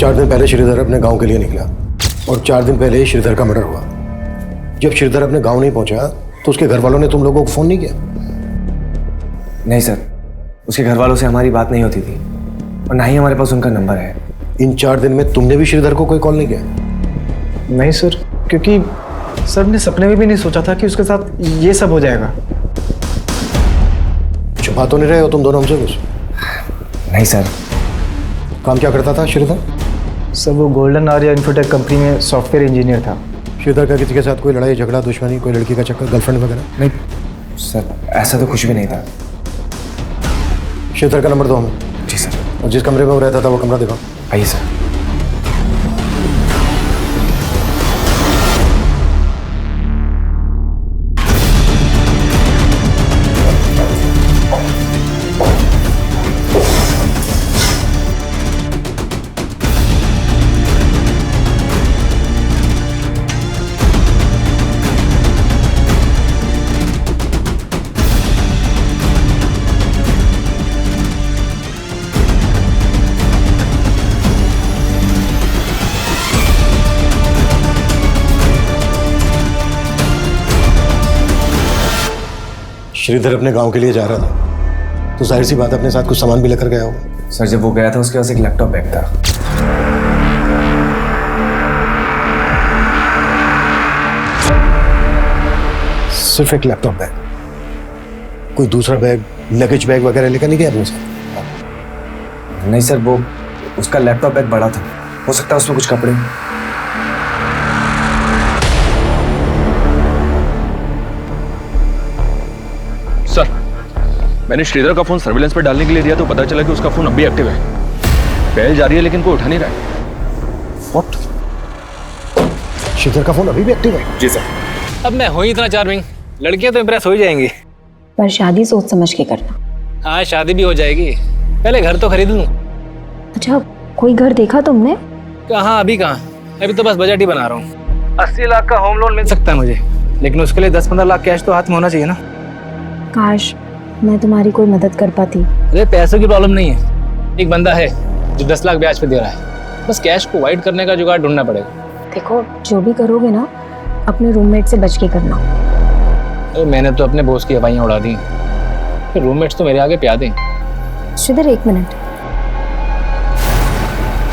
चार दिन पहले श्रीधर अपने गांव के लिए निकला और 4 दिन पहले ही श्रीधर का मर्डर हुआ। जब श्रीधर अपने गांव नहीं पहुंचा तो उसके घर वालों ने तुम लोगों को फोन नहीं किया? नहीं सर, उसके घर वालों से हमारी बात नहीं होती थी और ना ही हमारे पास उनका नंबर है। इन 4 दिन में तुमने भी श्रीधर को कोई कॉल नहीं किया? नहीं सर, क्योंकि सर ने सपने में भी नहीं सोचा था कि उसके साथ ये सब हो जाएगा। छुपा तो नहीं रहे हो तुम दोनों हमसे कुछ? नहीं सर। काम क्या करता था श्रीधर? सर वो गोल्डन आर्या इन्फोटेक कंपनी में सॉफ्टवेयर इंजीनियर था। श्रीधर का किसी के साथ कोई लड़ाई झगड़ा दुश्मनी, कोई लड़की का चक्कर, गर्लफ्रेंड वगैरह? नहीं सर, ऐसा तो कुछ भी नहीं था। श्रीधर का नंबर दो हमें। जी सर। और जिस कमरे में वो रहता था वो कमरा दिखाओ। आइए सर। श्रीधर अपने गांव के लिए जा रहा था तो जाहिर सी बात अपने साथ कुछ सामान भी लेकर गया होगा। सर जब वो गया था उसके पास एक लैपटॉप बैग था। सिर्फ एक लैपटॉप बैग? कोई दूसरा बैग, लगेज बैग वगैरह लेकर नहीं गया अपने साथ? नहीं सर, वो उसका लैपटॉप बैग बड़ा था, हो सकता है उसमें कुछ कपड़े। सर मैंने श्रीधर का फोन सर्विलेंस पर डालने के लिए दिया तो पता चला कि उसका फोन अभी एक्टिव है। पहल जा रही है लेकिन कोई उठा नहीं रहा है। What? श्रीधर का फोन अभी भी एक्टिव है? जी सर। अब मैं हूँ इतना चार्मिंग, लड़कियां तो इम्प्रेस हो ही जाएंगी। पर शादी सोच समझ के करना। हाँ शादी भी हो जाएगी, पहले घर तो खरीद लूँ। तो अच्छा, कोई घर देखा तुमने? कहाँ, अभी कहाँ, अभी तो बस बजट ही बना रहा हूँ। 80 लाख का होम लोन मिल सकता है मुझे, लेकिन उसके लिए 10-15 लाख कैश तो हाथ में होना चाहिए ना। काश मैं तुम्हारी कोई मदद कर पाती। अरे पैसों की प्रॉब्लम नहीं है, एक बंदा है जो 10 लाख ब्याज पे दे रहा है, बस कैश को वाइड करने का जुगाड़ ढूंढना पड़ेगा। देखो, जो भी करोगे ना, अपने रूममेट से बच के करना। अरे मैंने तो अपने बॉस की हवाइयाँ उड़ा दी, फिर रूममेट्स तो मेरे आगे प्यादे हैं। श्रीधर, 1 मिनट।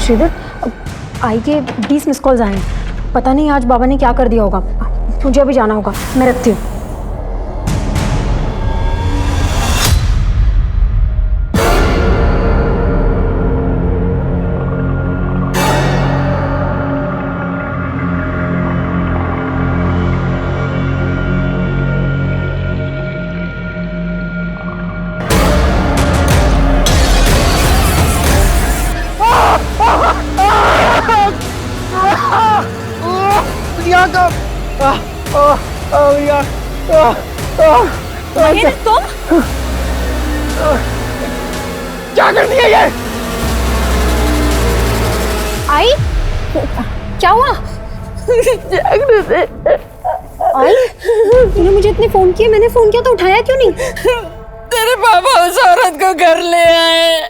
श्रीधर, आई के 20 मिस कॉल्स आए हैं। पता नहीं आज बाबा ने क्या कर दिया होगा। मुझे अभी जाना होगा, मैं रखती हूँ। तुम क्या कर दिया ये? आई, क्या हुआ? आई, तूने मुझे इतने फोन किए, मैंने फोन किया तो उठाया क्यों नहीं? तेरे पापा उस औरत को घर ले आए।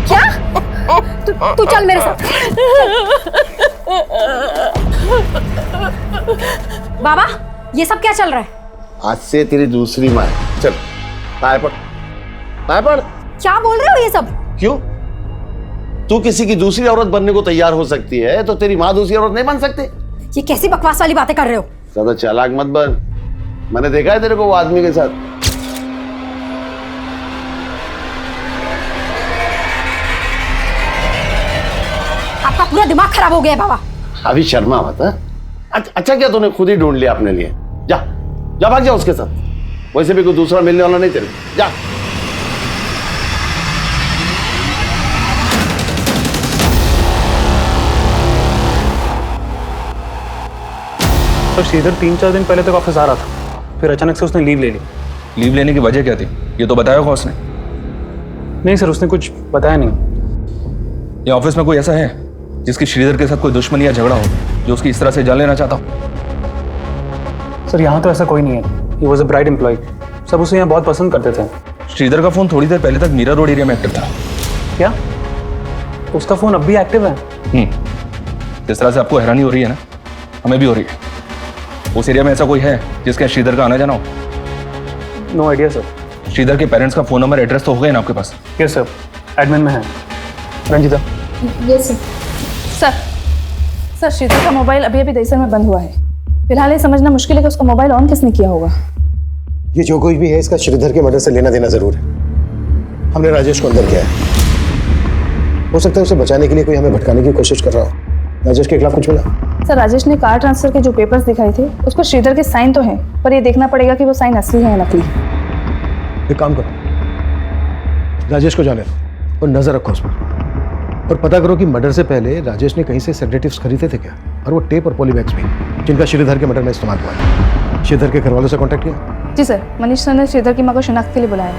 क्या? तू चल मेरे साथ। बाबा, ये सब क्या चल रहा है? आज से तेरी दूसरी माँ है। चल, पाए पड़, पाए पड़। क्या बोल रहे हो ये सब? क्यों? तू किसी की दूसरी औरत बनने को तैयार हो सकती है, तो तेरी माँ दूसरी औरत नहीं बन सकती? ये कैसी बकवास वाली बातें कर रहे हो? ज्यादा चालाक मत बन। मैंने देखा है तेरे को वो आदमी के साथ। आपका पूरा दिमाग खराब हो गया है बाबा। अभी शर्मा मत। अच्छा क्या तूने खुद ही ढूंढ लिया अपने लिए? जा जा, भाग जा उसके साथ। वैसे भी कोई दूसरा मिलने वाला नहीं तेरे। जा। तो श्रीधर 3-4 दिन पहले तक ऑफिस आ रहा था, फिर अचानक से उसने लीव ले ली। लीव लेने की वजह क्या थी, ये तो बताया होगा उसने? नहीं सर, उसने कुछ बताया नहीं। ये ऑफिस में कोई ऐसा है जिसकी श्रीधर के साथ कोई दुश्मनी या झगड़ा हो, जो उसकी इस तरह से जान लेना चाहता हो? सर, यहाँ तो ऐसा कोई नहीं है। He was a bright employ, सब उसे यहाँ बहुत पसंद करते थे। श्रीधर का फोन थोड़ी देर पहले तक मीरा रोड एरिया में एक्टिव था। क्या? उसका फोन अब भी एक्टिव है? जिस तरह से आपको हैरानी हो रही है ना, हमें भी हो रही है। उस एरिया में ऐसा कोई है जिसके श्रीधर का आना जाना हो? No idea sir. श्रीधर के पेरेंट्स का फोन नंबर, एड्रेस तो हो गए ना आपके पास? यस सर, एडमिन में है। Ranjita. Yes sir. Sir, Sridhar का मोबाइल अभी दहीसर में बंद हुआ है। फिलहाल ये समझना मुश्किल है कि उसका मोबाइल ऑन किसने किया होगा। ये जो कोई भी है, इसका श्रीधर के मर्डर से लेना देना जरूर है। हमने राजेश को अंदर किया है। हो सकता है उसे बचाने के लिए कोई हमें भटकाने की कोशिश कर रहा हो। राजेश के खिलाफ कुछ मिला? सर, राजेश ने कार ट्रांसफर के जो पेपर्स दिखाए थे, उस पर श्रीधर के साइन तो हैं, पर ये देखना पड़ेगा कि वो साइन असली है या नकली। एक काम करो, राजेश को जाने दो और नजर रखो उस पर, और पता करो कि मर्डर से पहले राजेश ने कहीं से सेडेटिव्स खरीदे थे क्या, और वो टेप और पॉलीबैग्स भी, जिनका श्रीधर के मर्डर में इस्तेमाल हुआ है। श्रीधर के घर वालों से कांटेक्ट किया? जी सर, मनीष सर ने श्रीधर की मां को शिनाख्त के लिए बुलाया।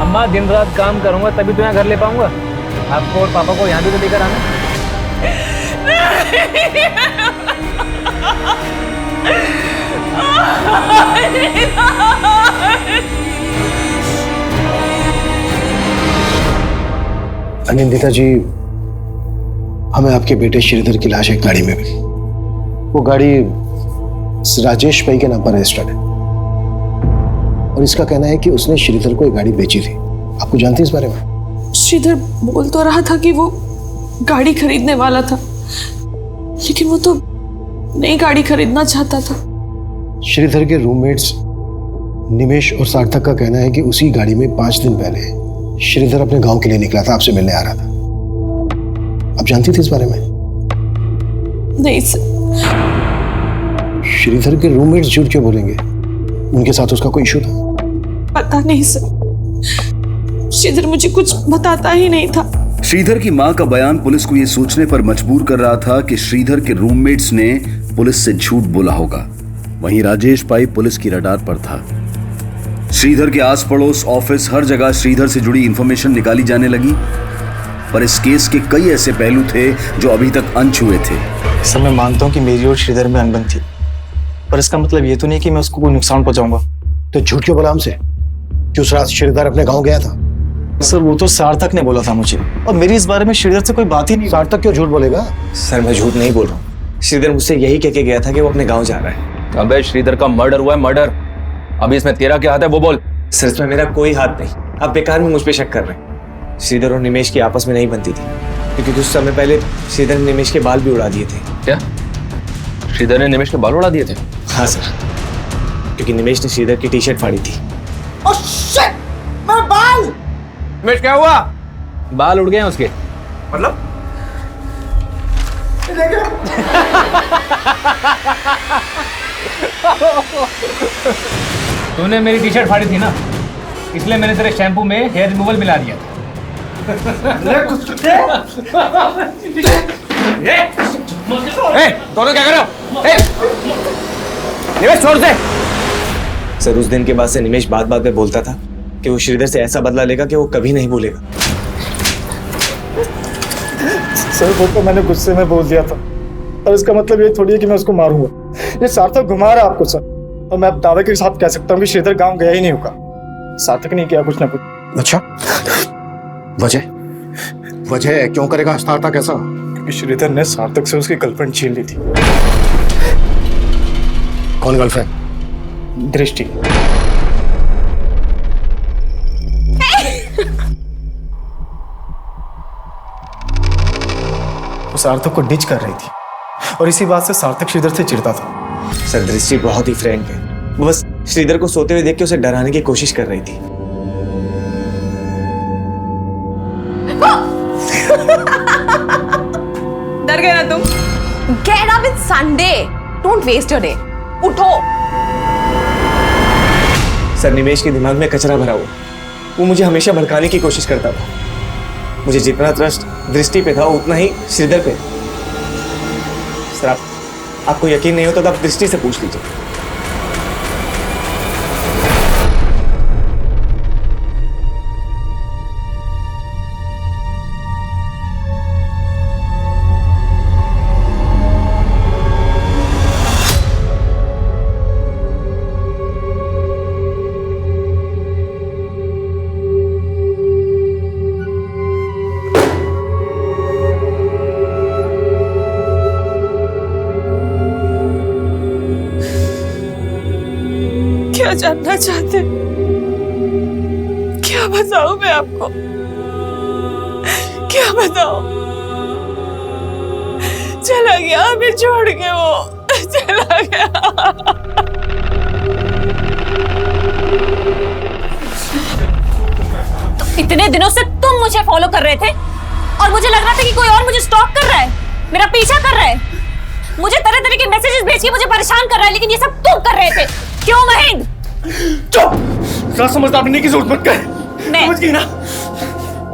अम्मा, दिन रात काम करूंगा तभी तो यहाँ घर ले पाऊंगा। आपको और पापा को यहाँ भी तो लेकर आना। अनिंदिता जी, हमें आपके बेटे श्रीधर की लाश एक गाड़ी में मिली। वो गाड़ी राजेश भाई के नाम पर रजिस्टर्ड है, और इसका कहना है कि उसने श्रीधर को एक गाड़ी बेची थी। आपको जानती है इस बारे में? श्रीधर बोल तो रहा था कि वो गाड़ी खरीदने वाला था, लेकिन वो तो नई गाड़ी खरीदना चाहता था। श्रीधर के रूममेट्स निमेश और सार्थक का कहना है कि उसी गाड़ी में 5 दिन पहले श्रीधर अपने गांव के लिए निकला था, आपसे मिलने आ रहा था। आप जानती थी इस बारे में? नहीं सर। श्रीधर के रूममेट्स झूठ क्यों बोलेंगे? उनके साथ उसका कोई इशू था? पता नहीं सर, श्रीधर मुझे कुछ बताता ही नहीं था। श्रीधर की मां का बयान पुलिस को यह सोचने पर मजबूर कर रहा था कि श्रीधर के रूममेट्स ने पुलिस से झूठ बोला होगा। वहीं राजेश पाई पुलिस की रडार पर था। श्रीधर के आस पड़ोस, ऑफिस, हर जगह श्रीधर से जुड़ी इंफॉर्मेशन निकाली जाने लगी, पर इस केस के कई ऐसे पहलू थे जो अभी तक अनछुए थे। सर मैं मानता हूँ कि मेरी और श्रीधर में अनबन थी, पर इसका मतलब ये तो नहीं कि मैं उसको कोई नुकसान पहुंचाऊंगा। तो झूठ क्यों बोला हमसे कि उस रात श्रीधर अपने गांव गया था? सर वो तो सार्थक ने बोला था मुझे, और मेरी इस बारे में श्रीधर से कोई बात ही नहीं। सार्थक क्यों झूठ बोलेगा? सर मैं झूठ नहीं बोल रहा हूँ। श्रीधर मुझसे यही कह के गया था कि वो अपने गाँव जा रहा है। अबे श्रीधर का मर्डर हुआ है, मर्डर। अभी इसमें तेरा क्या हाथ है वो बोल। सर इसमें मेरा कोई हाथ नहीं, आप बेकार में मुझ पे शक कर रहे हैं। श्रीधर और निमेश की आपस में नहीं बनती थी, क्योंकि कुछ समय पहले श्रीधर ने निमेश के बाल भी उड़ा दिए थे। क्या श्रीधर ने निमेश के बाल उड़ा दिए थे? हाँ सर, क्योंकि निमेश ने श्रीधर की टी शर्ट फाड़ी थी। ओह शिट, मेरा बाल! निमेश क्या हुआ? बाल उड़ गए हैं उसके। मतलब? तूने मेरी टी शर्ट फाड़ी थी ना, इसलिए मैंने तेरे शैम्पू में हेयर रिमूवल मिला दिया था। दोनों क्या कर रहे हो? निमेश छोड़ दे। सर उस दिन के बाद से निमेश बात बात पे बोलता था कि वो श्रीधर से ऐसा बदला लेगा कि वो कभी नहीं भूलेगा। सर वो तो मैंने गुस्से में बोल दिया था, और इसका मतलब ये थोड़ी है कि मैं उसको मारूंगा। ये सार्थक घुमा रहा है आपको सर, और मैं अब दावे के साथ कह सकता हूँ कि श्रीधर गांव गया ही नहीं होगा। सार्थक ने किया कुछ ना कुछ। अच्छा, वजह क्यों करेगा सार्थक ऐसा? क्योंकि श्रीधर ने सार्थक से उसकी गर्लफ्रेंड छीन ली थी। कौन गर्लफ्रेंड? दृष्टि। वो सार्थक को डिच कर रही थी, और इसी बात से सार्थक श्रीधर से चिढ़ता था। सर दृष्टि बहुत ही फ्रैंक है, वो बस श्रीधर को सोते हुए देख के उसे डराने की कोशिश कर रही थी। डर गए ना तुम? Get up, it's Sunday. Don't waste your day. उठो। सर निमेश के दिमाग में कचरा भरा हुआ, वो मुझे हमेशा भड़काने की कोशिश करता था। मुझे जितना ट्रस्ट दृष्टि पे था उतना ही श्रीधर पे। सर आपको यकीन नहीं होता तो आप दृष्टि से पूछ लीजिए। क्या जानना चाहते? क्या बताऊं मैं आपको? क्या बताऊं? चला गया हमें छोड़ के, वो चला गया। तो इतने दिनों से तुम मुझे फॉलो कर रहे थे, और मुझे लग रहा था कि कोई और मुझे स्टॉक कर रहा है, मेरा पीछा कर रहा है, मुझे तरह तरह के मैसेजेस भेज के मुझे परेशान कर रहा है, लेकिन ये सब तुम कर रहे थे। क्यों महेंद्र? चुप! ज़्यादा समझदार बनने की जरूरत मत कर। समझ गई ना?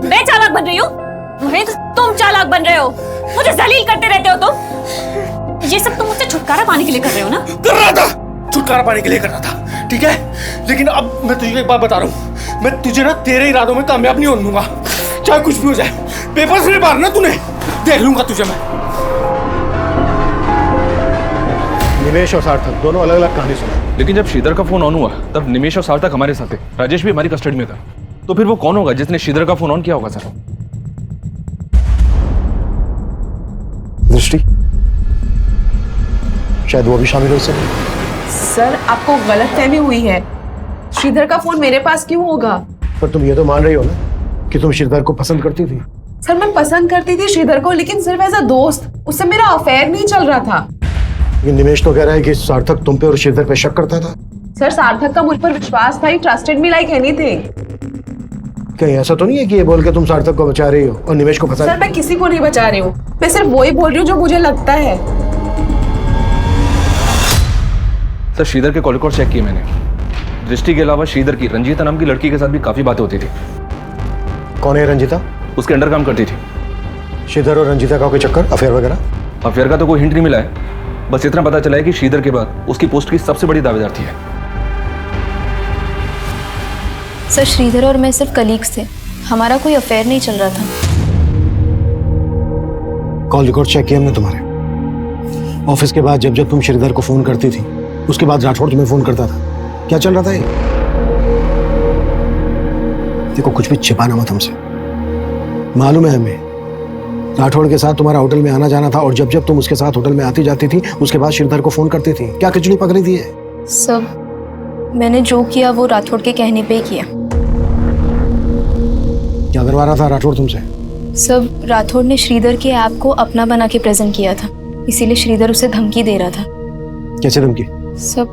मैं चालाक बन रही हूँ? महेंद्र तुम चालाक बन रहे हो, मुझे जलील करते रहते हो तुम। ये सब तुम मुझसे छुटकारा पाने के लिए कर रहे हो ना? कर रहा था, छुटकारा पाने के लिए कर रहा था, ठीक है? लेकिन अब मैं तुझे एक बात बता रहा हूँ, मैं तुझे ना तेरे इरादों में कामयाब नहीं होने दूंगा, चाहे कुछ भी हो जाए। पेपर से मारना तूने, देख लूंगा तुझे मैं। निमेश और सार्थक दोनों अलग अलग कहानी सुना, लेकिन जब श्रीधर का फोन ऑन हुआ तब निमेश और सार्थक हमारे साथ थे, राजेश भी हमारी कस्टडी में था। तो फिर वो कौन होगा जिसने श्रीधर का फोन ऑन किया होगा? सर दृष्टि, शायद वो भी शामिल हो सके। सर आपको गलतफहमी हुई है, श्रीधर का फोन मेरे पास क्यों होगा? पर तुम ये तो मान रही हो ना कि तुम श्रीधर को पसंद करती थी। सर मैं पसंद करती थी श्रीधर को, लेकिन सिर्फ एज अ दोस्त, उससे मेरा अफेयर नहीं चल रहा था। लेकिन निमेश तो कह रहा है कि सार्थक तुम पे और श्रीधर पे शक करता था। सर सार्थक का मुझ पर विश्वास था, ही ट्रस्टेड मी लाइक एनीथिंग। कहीं ऐसा तो नहीं है कि ये बोल के तुम सार्थक को बचा रही हो और निमेश को फंसा? सर मैं किसी को नहीं बचा रही हूँ, मैं सिर्फ वही बोल रही हूँ जो मुझे लगता है। सर श्रीधर के कॉल रिकॉर्ड चेक किए मैंने, दृष्टि के अलावा श्रीधर की रंजीता नाम की लड़की के साथ भी काफी बातें होती थी। कौन है रंजीता? उसके अंडर काम करती थी। श्रीधर और रंजीता का कोई चक्कर, अफेयर वगैरह? अफेयर का तो कोई हिंट नहीं मिला है, बस इतना पता चला है कि श्रीधर के बाद उसकी पोस्ट की सबसे बड़ी दावेदार थी। सर श्रीधर और मैं सिर्फ कलीग्स थे, हमारा कोई अफेयर नहीं चल रहा था। कॉल रिकॉर्ड चेक किया हमने तुम्हारे। ऑफिस के बाद जब जब तुम श्रीधर को फोन करती थी, उसके बाद राठौड़ तुम्हें फोन करता था। क्या चल रहा था ये? देखो कुछ भी छिपाना मत हमसे, मालूम है हमें। राठौड़ के साथ तुम्हारा होटल में आना जाना था और जब जब तुम उसके साथ होटल में आती जाती थी उसके बाद श्रीधर को फोन करती थी। क्या खिचड़ी पकड़ी थी है? सब मैंने जो किया वो राठौड़ के कहने पे ही किया। क्या करवा रहा था राठौड़ तुमसे? सब राठौड़ ने श्रीधर के ऐप को अपना बना के प्रेजेंट किया था, इसीलिए श्रीधर उसे धमकी दे रहा था। कैसे धमकी? सब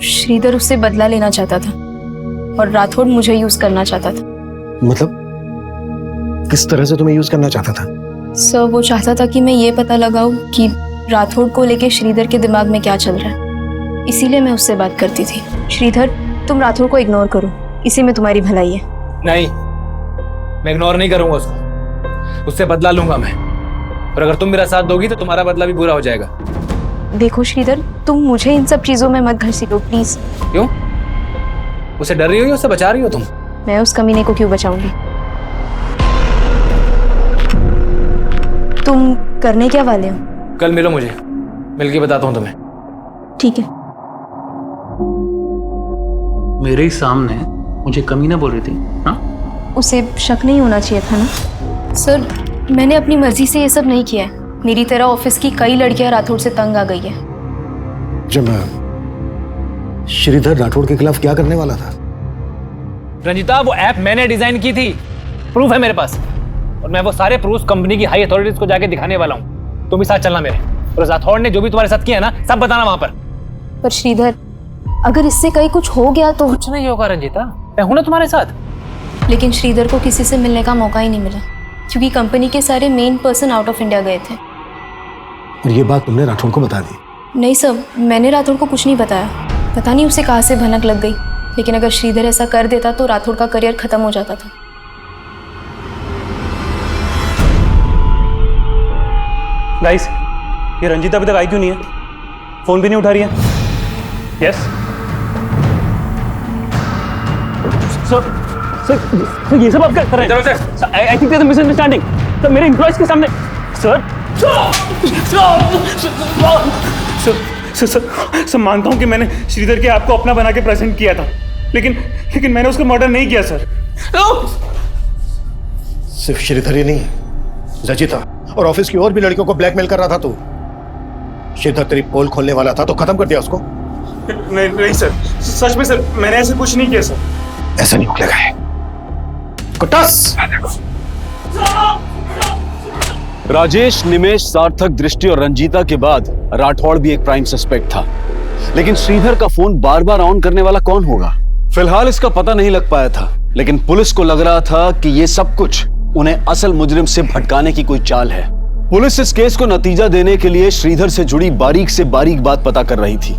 श्रीधर उससे बदला लेना चाहता था और राठौड़ मुझे यूज करना चाहता था। मतलब किस तरह से तुम्हें यूज करना चाहता था? सर वो चाहता था कि मैं ये पता लगाऊं कि राठौड़ को लेके श्रीधर के दिमाग में क्या चल रहा है, इसीलिए मैं उससे बात करती थी। श्रीधर तुम राठौड़ को इग्नोर करो, इसी में तुम्हारी भलाई है। नहीं, मैं इग्नोर नहीं करूंगा उसको, उससे बदला लूंगा मैं। और अगर तुम मेरा साथ दोगी तो तुम्हारा बदला भी पूरा हो जाएगा। देखो श्रीधर, तुम मुझे इन सब चीजों में मत घसीटो प्लीज। क्यों? उसे डर रही हो या उससे बचा रही हो तुम? मैं उस कमीने को क्यों बचाऊंगी? तुम करने क्या वाले हो? कल मिलो मुझे, मिल के बताता हूँ तुम्हें। ठीक है। मेरे ही सामने मुझे कमीना बोल रही थी ना? उसे शक नहीं होना चाहिए था ना? सर मैंने अपनी मर्जी से ये सब नहीं किया है। मेरी तरह ऑफिस की कई लड़कियां राठौड़ से तंग आ गई है। जब श्रीधर राठौड़ के खिलाफ क्या करने वाला था? रंजिता वो ऐप मैंने डिजाइन की थी, प्रूफ है मेरे पास, और मैं वो सारे प्रूफ कंपनी की हाई अथॉरिटीज को जाके दिखाने वाला हूँ। तुम भी साथ चलना मेरे, और राठौड़ ने जो भी तुम्हारे साथ किया ना सब बताना वहां पर। श्रीधर अगर इससे कहीं कुछ हो गया तो? कुछ नहीं होगा रंजिता, मैं हूं ना तुम्हारे साथ। लेकिन श्रीधर को किसी से मिलने का मौका ही नहीं मिला क्योंकि कंपनी के सारे main person out of India गए थे। और ये बात तुमने राठौड़ को बता दी? नहीं सर, मैंने राठौड़ को कुछ नहीं बताया। पता नहीं उसे कहाँ से भनक लग गई, लेकिन अगर श्रीधर ऐसा कर देता तो राठौड़ का करियर खत्म हो जाता था। गाइस, ये रंजीता अभी तक आई क्यों नहीं है? फोन भी नहीं उठा रही है। यस सर, ये सब आप क्या कर रहे हैं? I think there is misunderstanding. Sir मेरे एम्प्लॉइज के सामने सर सर मानता हूं कि मैंने श्रीधर के आपको अपना बना के प्रेजेंट किया था, लेकिन मैंने उसको मर्डर नहीं किया सर। सिर्फ श्रीधर ही नहीं, रंजीता और ऑफिस की और भी लड़कियों को ब्लैकमेल कर रहा था तू। श्रीधर तेरी पोल खोलने वाला था तो खत्म कर दिया उसको। नहीं सर, सच में सर मैंने ऐसे कुछ नहीं किया सर। ऐसा नहीं निकलेगा है। कुटास! राजेश, निमेश, सार्थक, दृष्टि और रंजीता के बाद राठौड़ भी एक प्राइम सस्पेक्ट था, लेकिन श्रीधर का फोन बार बार ऑन करने वाला कौन होगा? फिलहाल इसका पता नहीं लग पाया था, लेकिन पुलिस को लग रहा था कि ये सब कुछ उन्हें असल मुजरिम से भटकाने की कोई चाल है। पुलिस इस केस को नतीजा देने के लिए श्रीधर से जुड़ी बारीक से बारीक बात पता कर रही थी।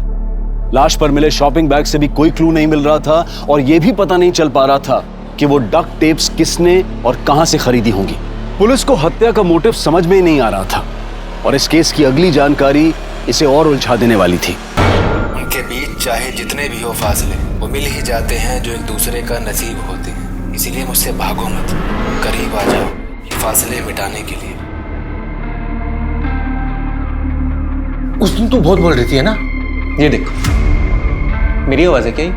लाश पर मिले शॉपिंग बैग से भी कोई क्लू नहीं मिल रहा था और यह भी पता नहीं चल पा रहा था कि वो डक्ट टेप्स किसने और कहां से खरीदी होंगी। पुलिस को हत्या का मोटिव समझ में ही नहीं आ रहा था और इस केस की अगली जानकारी इसे और उलझा देने वाली थी। उनके बीच चाहे जितने भी हो फासले, वो मिल ही जाते हैं जो एक दूसरे का नसीब होते हैं। इसीलिए मुझसे भागो मत, करीब आ जाओ ये फासले मिटाने के लिए। उस दिन तू बहुत बोल रही थी है ना? ये देखो, मेरी आवाज है क्या ये?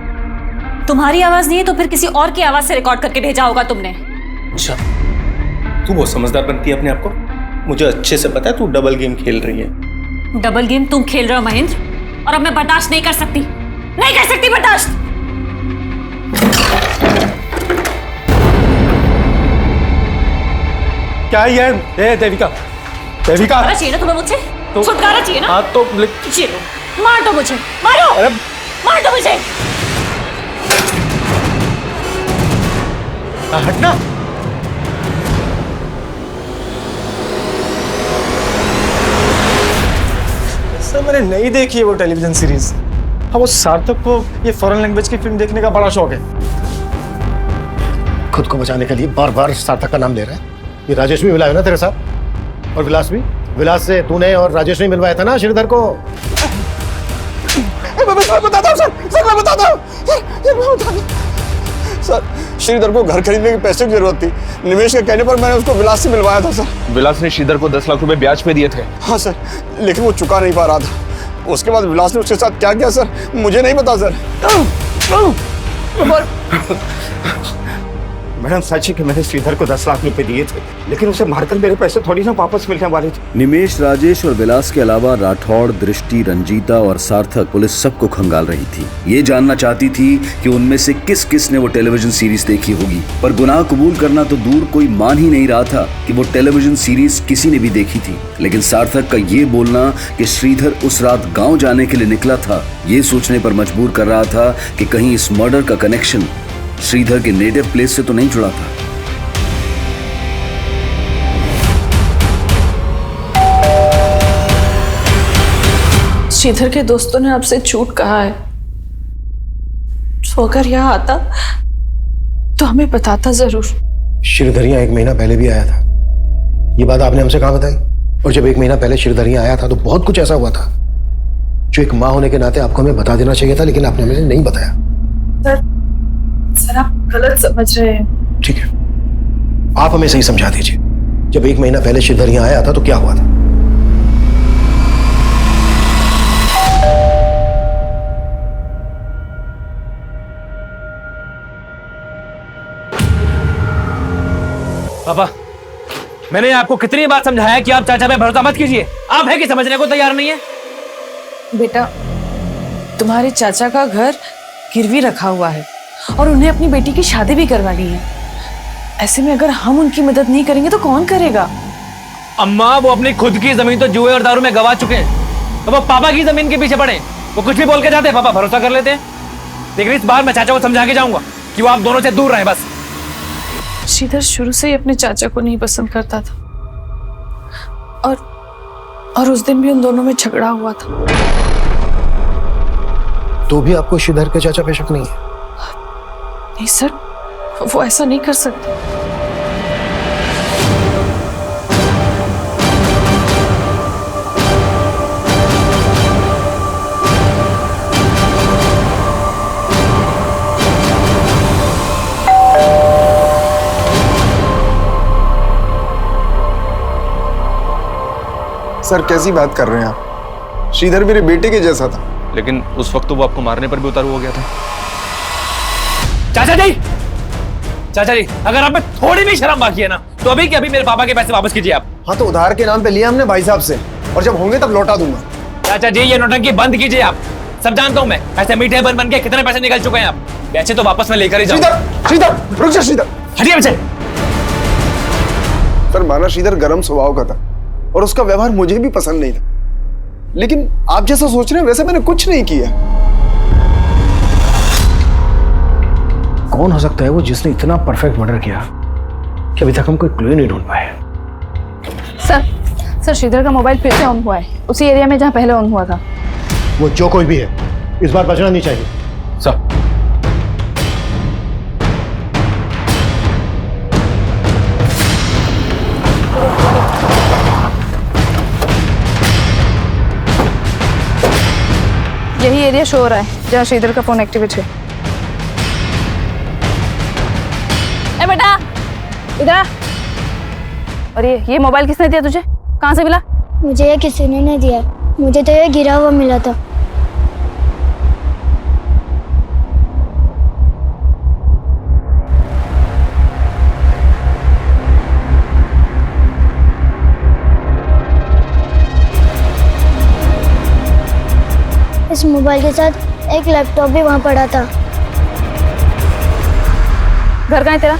तुम्हारी आवाज नहीं है तो फिर किसी और की आवाज से रिकॉर्ड करके भेजा होगा तुमने। अच्छा, तू बहुत समझदार बनती है अपने आप को। मुझे अच्छे से पता है तू डबल गेम खेल रही है। डबल गेम तुम खेल रहे हो महेंद्र, और अब मैं बर्दाश्त नहीं कर सकती, नहीं कर सकती बर्दाश्त। क्या है ये? देविका, छुटकारा चाहिए ना तुम्हें मुझसे? छुटकारा चाहिए ना? हाँ तो ये लो, मार दो मुझे, मारो, मार दो मुझे। हटना। सर मैंने नहीं देखी है वो टेलीविजन सीरीज। हाँ, वो सार्थक को ये फॉरेन लैंग्वेज की फिल्म देखने का बड़ा शौक है। खुद को बचाने के लिए बार बार सार्थक का नाम ले रहा है। ये राजेश भी मिला है ना तेरे साथ? और विलास भी? विलास से तूने और राजेश ने मिलवाया था ना श्रीधर को? मैं बताता हूँ सर, मैं बताता हूँ सर। श्रीधर को घर खरीदने के पैसे की जरूरत थी। निवेश के कहने पर मैंने उसको विलास से मिलवाया था सर। विलास ने श्रीधर को 10 लाख रुपए ब्याज पे दिए थे। हाँ सर, लेकिन वो चुका नहीं पा रहा था। उसके बाद विलास ने उसके साथ क्या किया सर, मुझे नहीं पता सर। मैडम सच है कि मैंने श्रीधर को 10 लाख रुपए दिए थे, लेकिन उसे मारकर मेरे पैसे थोड़ी ना वापस मिलने वाले थे। निमेश, राजेश और विलास के अलावा राठौड़, दृष्टि, रंजीता और सार्थक पुलिस सबको खंगाल रही थी। ये जानना चाहती थी कि उनमें से किस किस ने वो टेलीविजन सीरीज देखी होगी, पर गुनाह कबूल करना तो दूर, कोई मान ही नहीं रहा था कि वो टेलीविजन सीरीज किसी ने भी देखी थी। लेकिन सार्थक का ये बोलना कि श्रीधर उस रात गाँव जाने के लिए निकला था, ये सोचने पर मजबूर कर रहा था कि कहीं इस मर्डर का कनेक्शन श्रीधर के नेटिव प्लेस से तो नहीं जुड़ा था। श्रीधर के दोस्तों ने आपसे झूठ कहा है, तो अगर यहाँ आता तो हमें बताता जरूर। श्रीधर यहाँ 1 महीना पहले भी आया था। ये बात आपने हमसे कहाँ बताई? और जब 1 महीना पहले श्रीधर यहाँ आया था तो बहुत कुछ ऐसा हुआ था जो एक माँ होने के नाते आपको हमें बता देना चाहिए था, लेकिन आपने हमें नहीं बताया। सर आप गलत समझ रहे हैं। ठीक है, आप हमें सही समझा दीजिए। जब 1 महीना पहले श्रीधर यहाँ आया था तो क्या हुआ था? पापा, मैंने आपको कितनी बार समझाया कि आप चाचा पे भरोसा मत कीजिए। आप है कि समझने को तैयार नहीं है? बेटा, तुम्हारे चाचा का घर गिरवी रखा हुआ है और उन्हें अपनी बेटी की शादी भी करवानी है। ऐसे में अगर हम उनकी मदद नहीं करेंगे तो कौन करेगा? अम्मा, वो अपनी खुद की जमीन तो जुए और दारू में गवा चुके हैं, तो वो पापा की जमीन के पीछे पड़े। वो कुछ भी बोल के जाते हैं, पापा भरोसा कर लेते हैं। लेकिन इस बार मैं चाचा को समझा के जाऊंगा कि वो आप दोनों से दूर रहें बस। श्रीधर शुरू से ही अपने चाचा को नहीं पसंद करता था और उस दिन भी उन दोनों में झगड़ा हुआ था। तो भी आपको श्रीधर के चाचा पे शक नहीं है? नहीं सर, वो ऐसा नहीं कर सकते। सर कैसी बात कर रहे हैं आप? श्रीधर मेरे बेटे के जैसा था। लेकिन उस वक्त तो वो आपको मारने पर भी उतारू हो गया था। चाचा जी, चाचा जी, अगर आप में थोड़ी भी शर्म बाकी है ना, तो अभी के अभी मेरे पापा के पैसे वापस कीजिए आप। हाँ, तो उधार के नाम पे लिया हमने भाई साहब से, और जब होंगे तब लौटा दूंगा। चाचा जी, ये नौटंकी बंद कीजिए आप। सब जानता हूँ मैं, ऐसे मीठे बन के कितने पैसे निकल चुके हैं आप। पैसे तो वापस मैं लेकर ही जाऊंगा। श्रीधर, रुक जा श्रीधर, हटिए मुझे। सर माना श्रीधर गर्म स्वभाव का था और उसका व्यवहार मुझे भी पसंद नहीं था, लेकिन आप जैसा सोच रहे हैं वैसे मैंने कुछ नहीं किया। कौन हो सकता है वो जिसने इतना परफेक्ट मर्डर किया कि अभी तक हम कोई क्लू नहीं ढूंढ पाए? सर श्रीधर का मोबाइल फिर से ऑन हुआ है, उसी एरिया में जहाँ पहले ऑन हुआ था। वो जो कोई भी है, इस बार बचना नहीं चाहिए। सर, यही एरिया शो हो रहा है जहाँ श्रीधर का फोन एक्टिवेट है। ए बेटा, इधर आ। और ये मोबाइल किसने दिया तुझे? कहाँ से मिला? मुझे ये किसी ने नहीं दिया, मुझे तो ये गिरा हुआ मिला था। इस मोबाइल के साथ एक लैपटॉप भी वहाँ पड़ा था। घर कहाँ है तेरा?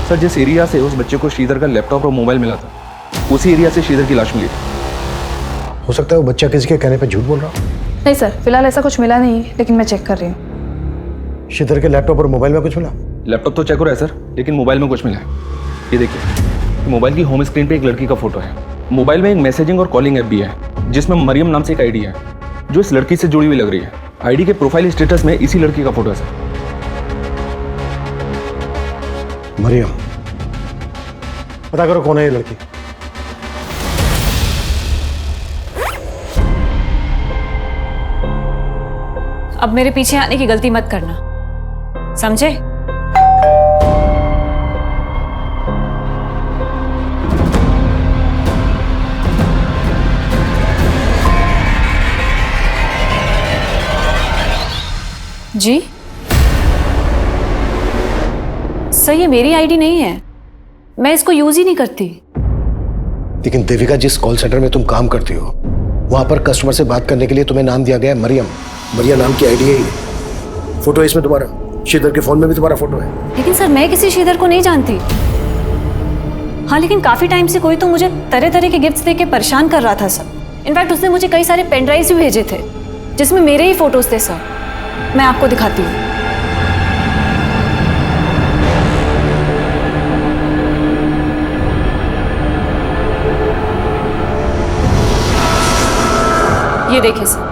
सर, जिस एरिया से उस बच्चे को श्रीधर का लैपटॉप और मोबाइल मिला था, उसी एरिया से श्रीधर की लाश मिली। हो सकता है वो बच्चा किसी के कहने पे झूठ बोल रहा हो। नहीं सर, फिलहाल ऐसा कुछ मिला नहीं, लेकिन मैं चेक कर रही हूँ। श्रीधर के लैपटॉप और मोबाइल में कुछ मिला? लैपटॉप तो चेक हो रहा है सर, लेकिन मोबाइल में कुछ मिला है। ये देखिए, मोबाइल की होम स्क्रीन पे एक लड़की का फोटो है। मोबाइल में एक मैसेजिंग और कॉलिंग ऐप भी है, जिसमें मरियम नाम से एक आईडी है, जो इस लड़की से जुड़ी हुई लग रही है। आईडी के प्रोफाइल स्टेटस में इसी लड़की का फोटो है सर। मरियम, पता करो कौन है ये लड़की। अब मेरे पीछे आने की गलती मत करना, समझे? जी सर, ये मेरी आईडी नहीं है, मैं इसको यूज ही नहीं करती। लेकिन देविका, जिस कॉल सेंटर में तुम काम करती हो वहां पर कस्टमर से बात करने के लिए तुम्हें नाम दिया गया है मरियम। मरिया नाम की आईडी है ये। फोटो है इसमें तुम्हारा, श्रीधर के फोन में भी तुम्हारा फोटो है। लेकिन सर, मैं किसी श्रीधर को नहीं जानती। हाँ, लेकिन काफी टाइम से कोई तो मुझे तरह तरह के गिफ्ट्स देके परेशान कर रहा था सर। इनफैक्ट उसने मुझे कई सारे पेन ड्राइव्स भी भेजे थे जिसमें मेरे ही फोटोज थे सर। मैं आपको दिखाती हूँ। ये देखिए सर।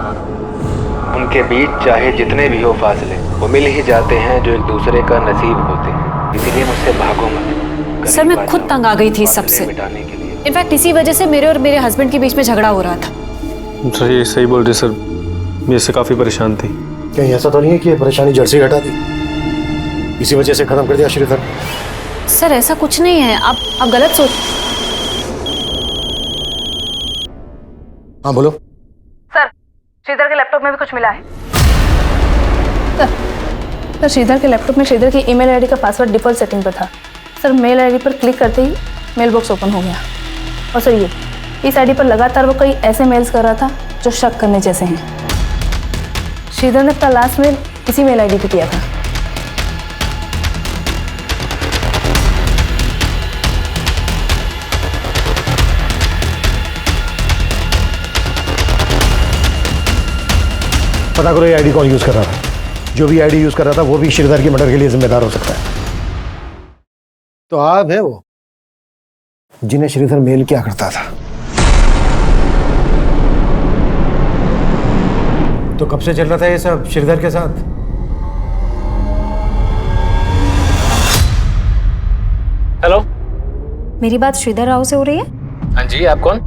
उनके बीच चाहे जितने भी हो फासले, वो मिल ही जाते हैं जो एक दूसरे का नसीब होते हैं। इसीलिए मुझसे भागो मत। सर, मैं खुद तंग आ गई थी इस सबसे। इनफैक्ट इसी वजह से मेरे और मेरे हस्बैंड के बीच में झगड़ा हो रहा था। सर ये सही बोल रही सर, मैं इससे काफी परेशान थी। कहीं ऐसा तो नहीं है कि ये परेशानी जड़ से हटा दी, इसी वजह से खत्म कर दिया श्रीधर? सर ऐसा कुछ नहीं है, आप गलत सोच। हाँ बोलो। सर, श्रीधर के लैपटॉप में भी कुछ मिला है। सर, श्रीधर के लैपटॉप में श्रीधर की ईमेल आईडी का पासवर्ड डिफॉल्ट सेटिंग पर था। सर, मेल आईडी पर क्लिक करते ही मेल बॉक्स ओपन हो गया। और सर, ये इस आईडी पर लगातार वो कई ऐसे मेल्स कर रहा था जो शक करने जैसे हैं। श्रीधर ने अपना लास्ट मेल इसी मेल आईडी पे किया था। पता करो ये आईडी कौन यूज कर रहा था। जो भी आईडी यूज कर रहा था वो भी श्रीधर के मर्डर के लिए जिम्मेदार हो सकता है। तो आप है वो जिन्हें श्रीधर मेल किया करता था। तो कब से चल रहा था ये सब श्रीधर के साथ? हेलो, मेरी बात श्रीधर राव से हो रही है? हाँ जी, आप कौन?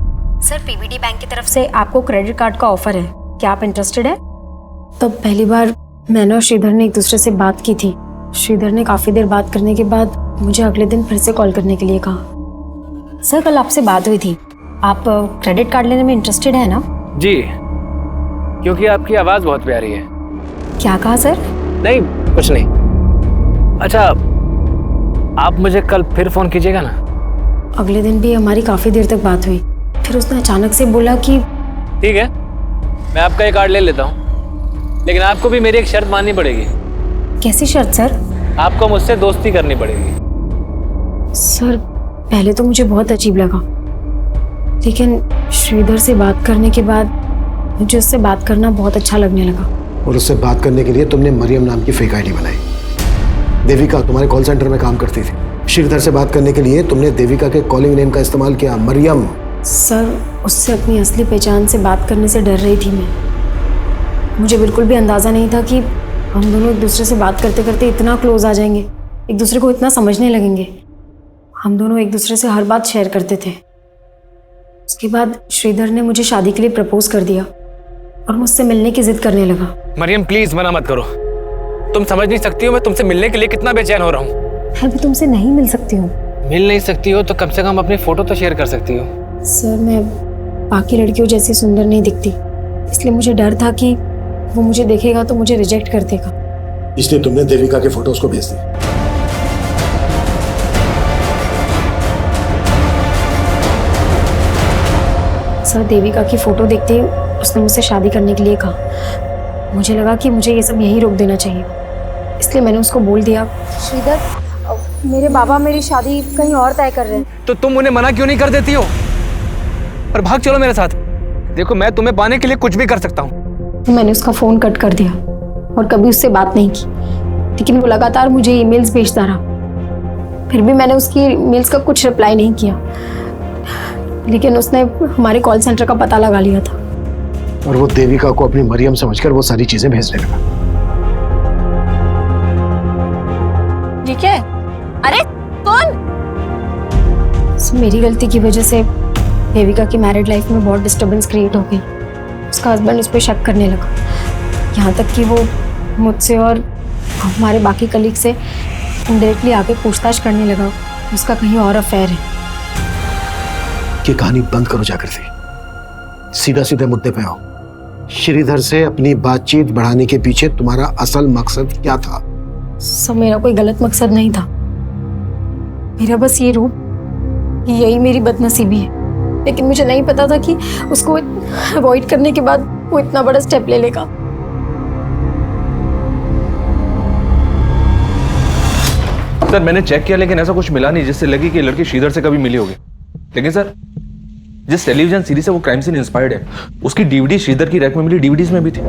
सर, पीवीडी बैंक की तरफ से आपको क्रेडिट कार्ड का ऑफर है, क्या आप इंटरेस्टेड है? तब पहली बार मैंने और श्रीधर ने एक दूसरे से बात की थी। श्रीधर ने काफी देर बात करने के बाद मुझे अगले दिन फिर से कॉल करने के लिए कहा। सर, कल आपसे बात हुई थी, आप क्रेडिट कार्ड लेने में इंटरेस्टेड है ना? जी, क्योंकि आपकी आवाज बहुत प्यारी है। क्या कहा सर? नहीं, कुछ नहीं। अच्छा, आप मुझे कल फिर फोन कीजिएगा ना। अगले दिन भी हमारी काफी देर तक बात हुई, फिर उसने अचानक से बोला कि ठीक है, मैं आपका ये कार्ड ले लेता हूँ, लेकिन आपको भी मेरी एक शर्त माननी पड़ेगी। कैसी शर्त सर? आपको मुझसे दोस्ती करनी पड़ेगी। सर, पहले तो मुझे बहुत अजीब लगा, लेकिन श्रीधर से बात करने के बाद मुझे उससे बात करना बहुत अच्छा लगने लगा। और उससे बात करने के लिए तुमने मरियम नाम की फेक आईडी बनाई। देविका तुम्हारे कॉल सेंटर में काम करती थी। श्रीधर से बात करने के लिए तुमने देविका के कॉलिंग नेम का इस्तेमाल किया, मरियम। सर, उससे अपनी असली पहचान से बात करने से डर रही थी मैं। मुझे बिल्कुल भी अंदाज़ा नहीं था कि हम दोनों एक दूसरे से बात करते करते इतना क्लोज आ जाएंगे, एक दूसरे को इतना समझने लगेंगे। हम दोनों एक दूसरे से हर बात शेयर करते थे। उसके बाद श्रीधर ने मुझे शादी के लिए प्रपोज कर दिया और मुझसे मिलने की जिद करने लगा। मरियम, प्लीज मना मत करो। तुम समझ नहीं सकती हो मैं तुमसे मिलने के लिए कितना बेचैन हो रहा हूँ। मैं भी तुमसे नहीं मिल सकती हूँ। मिल नहीं सकती हो तो कम से कम अपनी फोटो तो शेयर कर सकती हो। सर, मैं बाकी लड़कियों जैसी सुंदर नहीं दिखती, इसलिए मुझे डर था कि वो मुझे देखेगा तो मुझे रिजेक्ट कर देगा। इसलिए तुमने देविका के फोटोज को भेज दिया। सर, देविका की फोटो देखते ही उसने मुझसे शादी करने के लिए कहा। मुझे लगा कि मुझे ये सब यहीं रोक देना चाहिए, इसलिए मैंने उसको बोल दिया, श्रीधर, मेरे बाबा मेरी शादी कहीं और तय कर रहे हैं। तो तुम उन्हें मना क्यों नहीं कर देती हो और भाग चलो मेरे साथ। देखो, मैं तुम्हें पाने के लिए कुछ भी कर सकता हूँ। मैंने उसका फोन कट कर दिया और कभी उससे बात नहीं की, लेकिन वो लगातार मुझे ईमेल्स भेजता रहा। फिर भी मैंने उसकी ईमेल्स का कुछ रिप्लाई नहीं किया, लेकिन उसने हमारे कॉल सेंटर का पता लगा लिया था और वो देविका को अपनी मरियम समझकर वो सारी चीजें भेजने लगा। ये क्या है? अरे कौन? मेरी गलती की वजह से देविका की मैरिड लाइफ में बहुत डिस्टर्बेंस क्रिएट हो गई। उसका हस्बैंड उस पर शक करने लगा। यहाँ तक कि वो मुझसे और हमारे बाकी कलीग से डायरेक्टली आके पूछताछ करने लगा उसका कहीं और अफेयर है। ये कहानी बंद करो जागृति, सीधा सीधे मुद्दे पे आओ। श्रीधर से अपनी बातचीत बढ़ाने के पीछे तुम्हारा असल मकसद क्या था? सर मेरा कोई गलत मकसद नहीं था, मेरा बस ये रूप यही मेरी बदनसीबी है, लेकिन मुझे नहीं पता था कि उसको अवॉइड करने के बाद वो इतना बड़ा स्टेप ले लेगा। सर मैंने चेक किया लेकिन ऐसा कुछ मिला नहीं जिससे लगी कि लड़की श्रीधर से कभी मिली होगी। लेकिन सर जिस टेलीविजन सीरीज से वो क्राइम सीन इंस्पायर्ड है उसकी डीवीडी श्रीधर की रैक में मिली डीवीडीज में भी थी।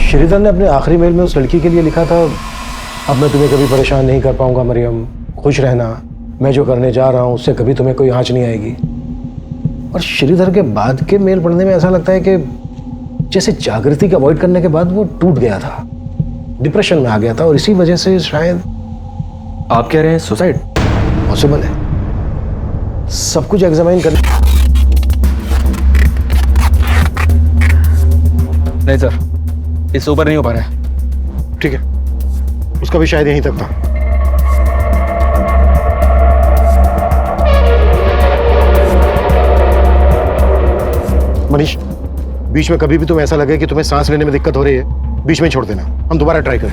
श्रीधर ने अपने आखिरी मेल में उस लड़की के लिए लिखा था, अब मैं तुम्हें कभी परेशान नहीं कर पाऊंगा मरियम, खुश रहना, मैं जो करने जा रहा हूं उससे कभी तुम्हें कोई आंच नहीं आएगी। और श्रीधर के बाद के मेल पढ़ने में ऐसा लगता है कि जैसे जागृति को अवॉइड करने के बाद वो टूट गया था, डिप्रेशन में आ गया था और इसी वजह से शायद। आप कह रहे हैं सुसाइड? पॉसिबल है, सब कुछ एग्जामिन कर। नहीं सर, इससे ऊपर नहीं हो पा रहा है। ठीक है, उसका भी शायद यहीं तक था। मनीष, बीच में कभी भी तुम्हें ऐसा लगे कि तुम्हें सांस लेने में दिक्कत हो रही है, बीच में छोड़ देना, हम दोबारा ट्राई करें।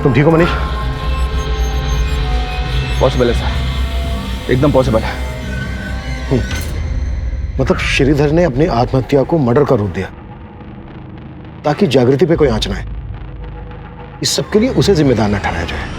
तुम ठीक हो मनीष? पॉसिबल है सर, एकदम पॉसिबल है। मतलब श्रीधर ने अपनी आत्महत्या को मर्डर का रूप दिया ताकि जागृति पे कोई आंच ना आए। इस सब के लिए उसे जिम्मेदार न ठहराया जाए।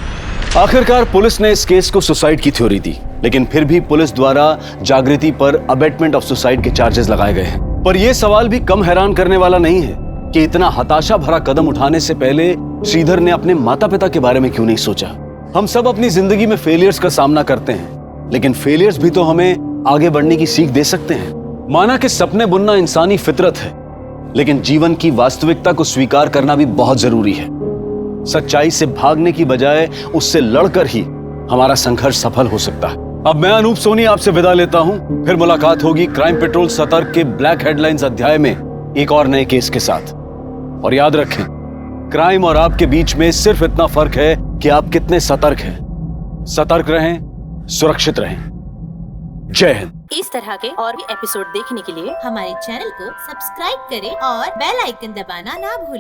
आखिरकार पुलिस ने इस केस को सुसाइड की थ्योरी दी, लेकिन फिर भी पुलिस द्वारा जागृति पर अबेटमेंट ऑफ सुसाइड के चार्जेस लगाए गए हैं। पर यह सवाल भी कम हैरान करने वाला नहीं है कि इतना हताशा भरा कदम उठाने से पहले श्रीधर ने अपने माता पिता के बारे में क्यों नहीं सोचा। हम सब अपनी जिंदगी में फेलियर्स का सामना करते हैं, लेकिन फेलियर्स भी तो हमें आगे बढ़ने की सीख दे सकते हैं। माना कि सपने बुनना इंसानी फितरत है, लेकिन जीवन की वास्तविकता को स्वीकार करना भी बहुत जरूरी है। सच्चाई से भागने की बजाय उससे लड़कर ही हमारा संघर्ष सफल हो सकता है। अब मैं अनूप सोनी आपसे विदा लेता हूं, फिर मुलाकात होगी क्राइम पेट्रोल सतर्क के ब्लैक हेडलाइंस अध्याय में एक और नए केस के साथ। और याद रखें, क्राइम और आपके बीच में सिर्फ इतना फर्क है कि आप कितने सतर्क हैं। सतर्क रहें, सुरक्षित रहें। जय हिंद। इस तरह के और भी एपिसोड देखने के लिए हमारे चैनल को सब्सक्राइब करें और बेल आइकन दबाना ना भूलें।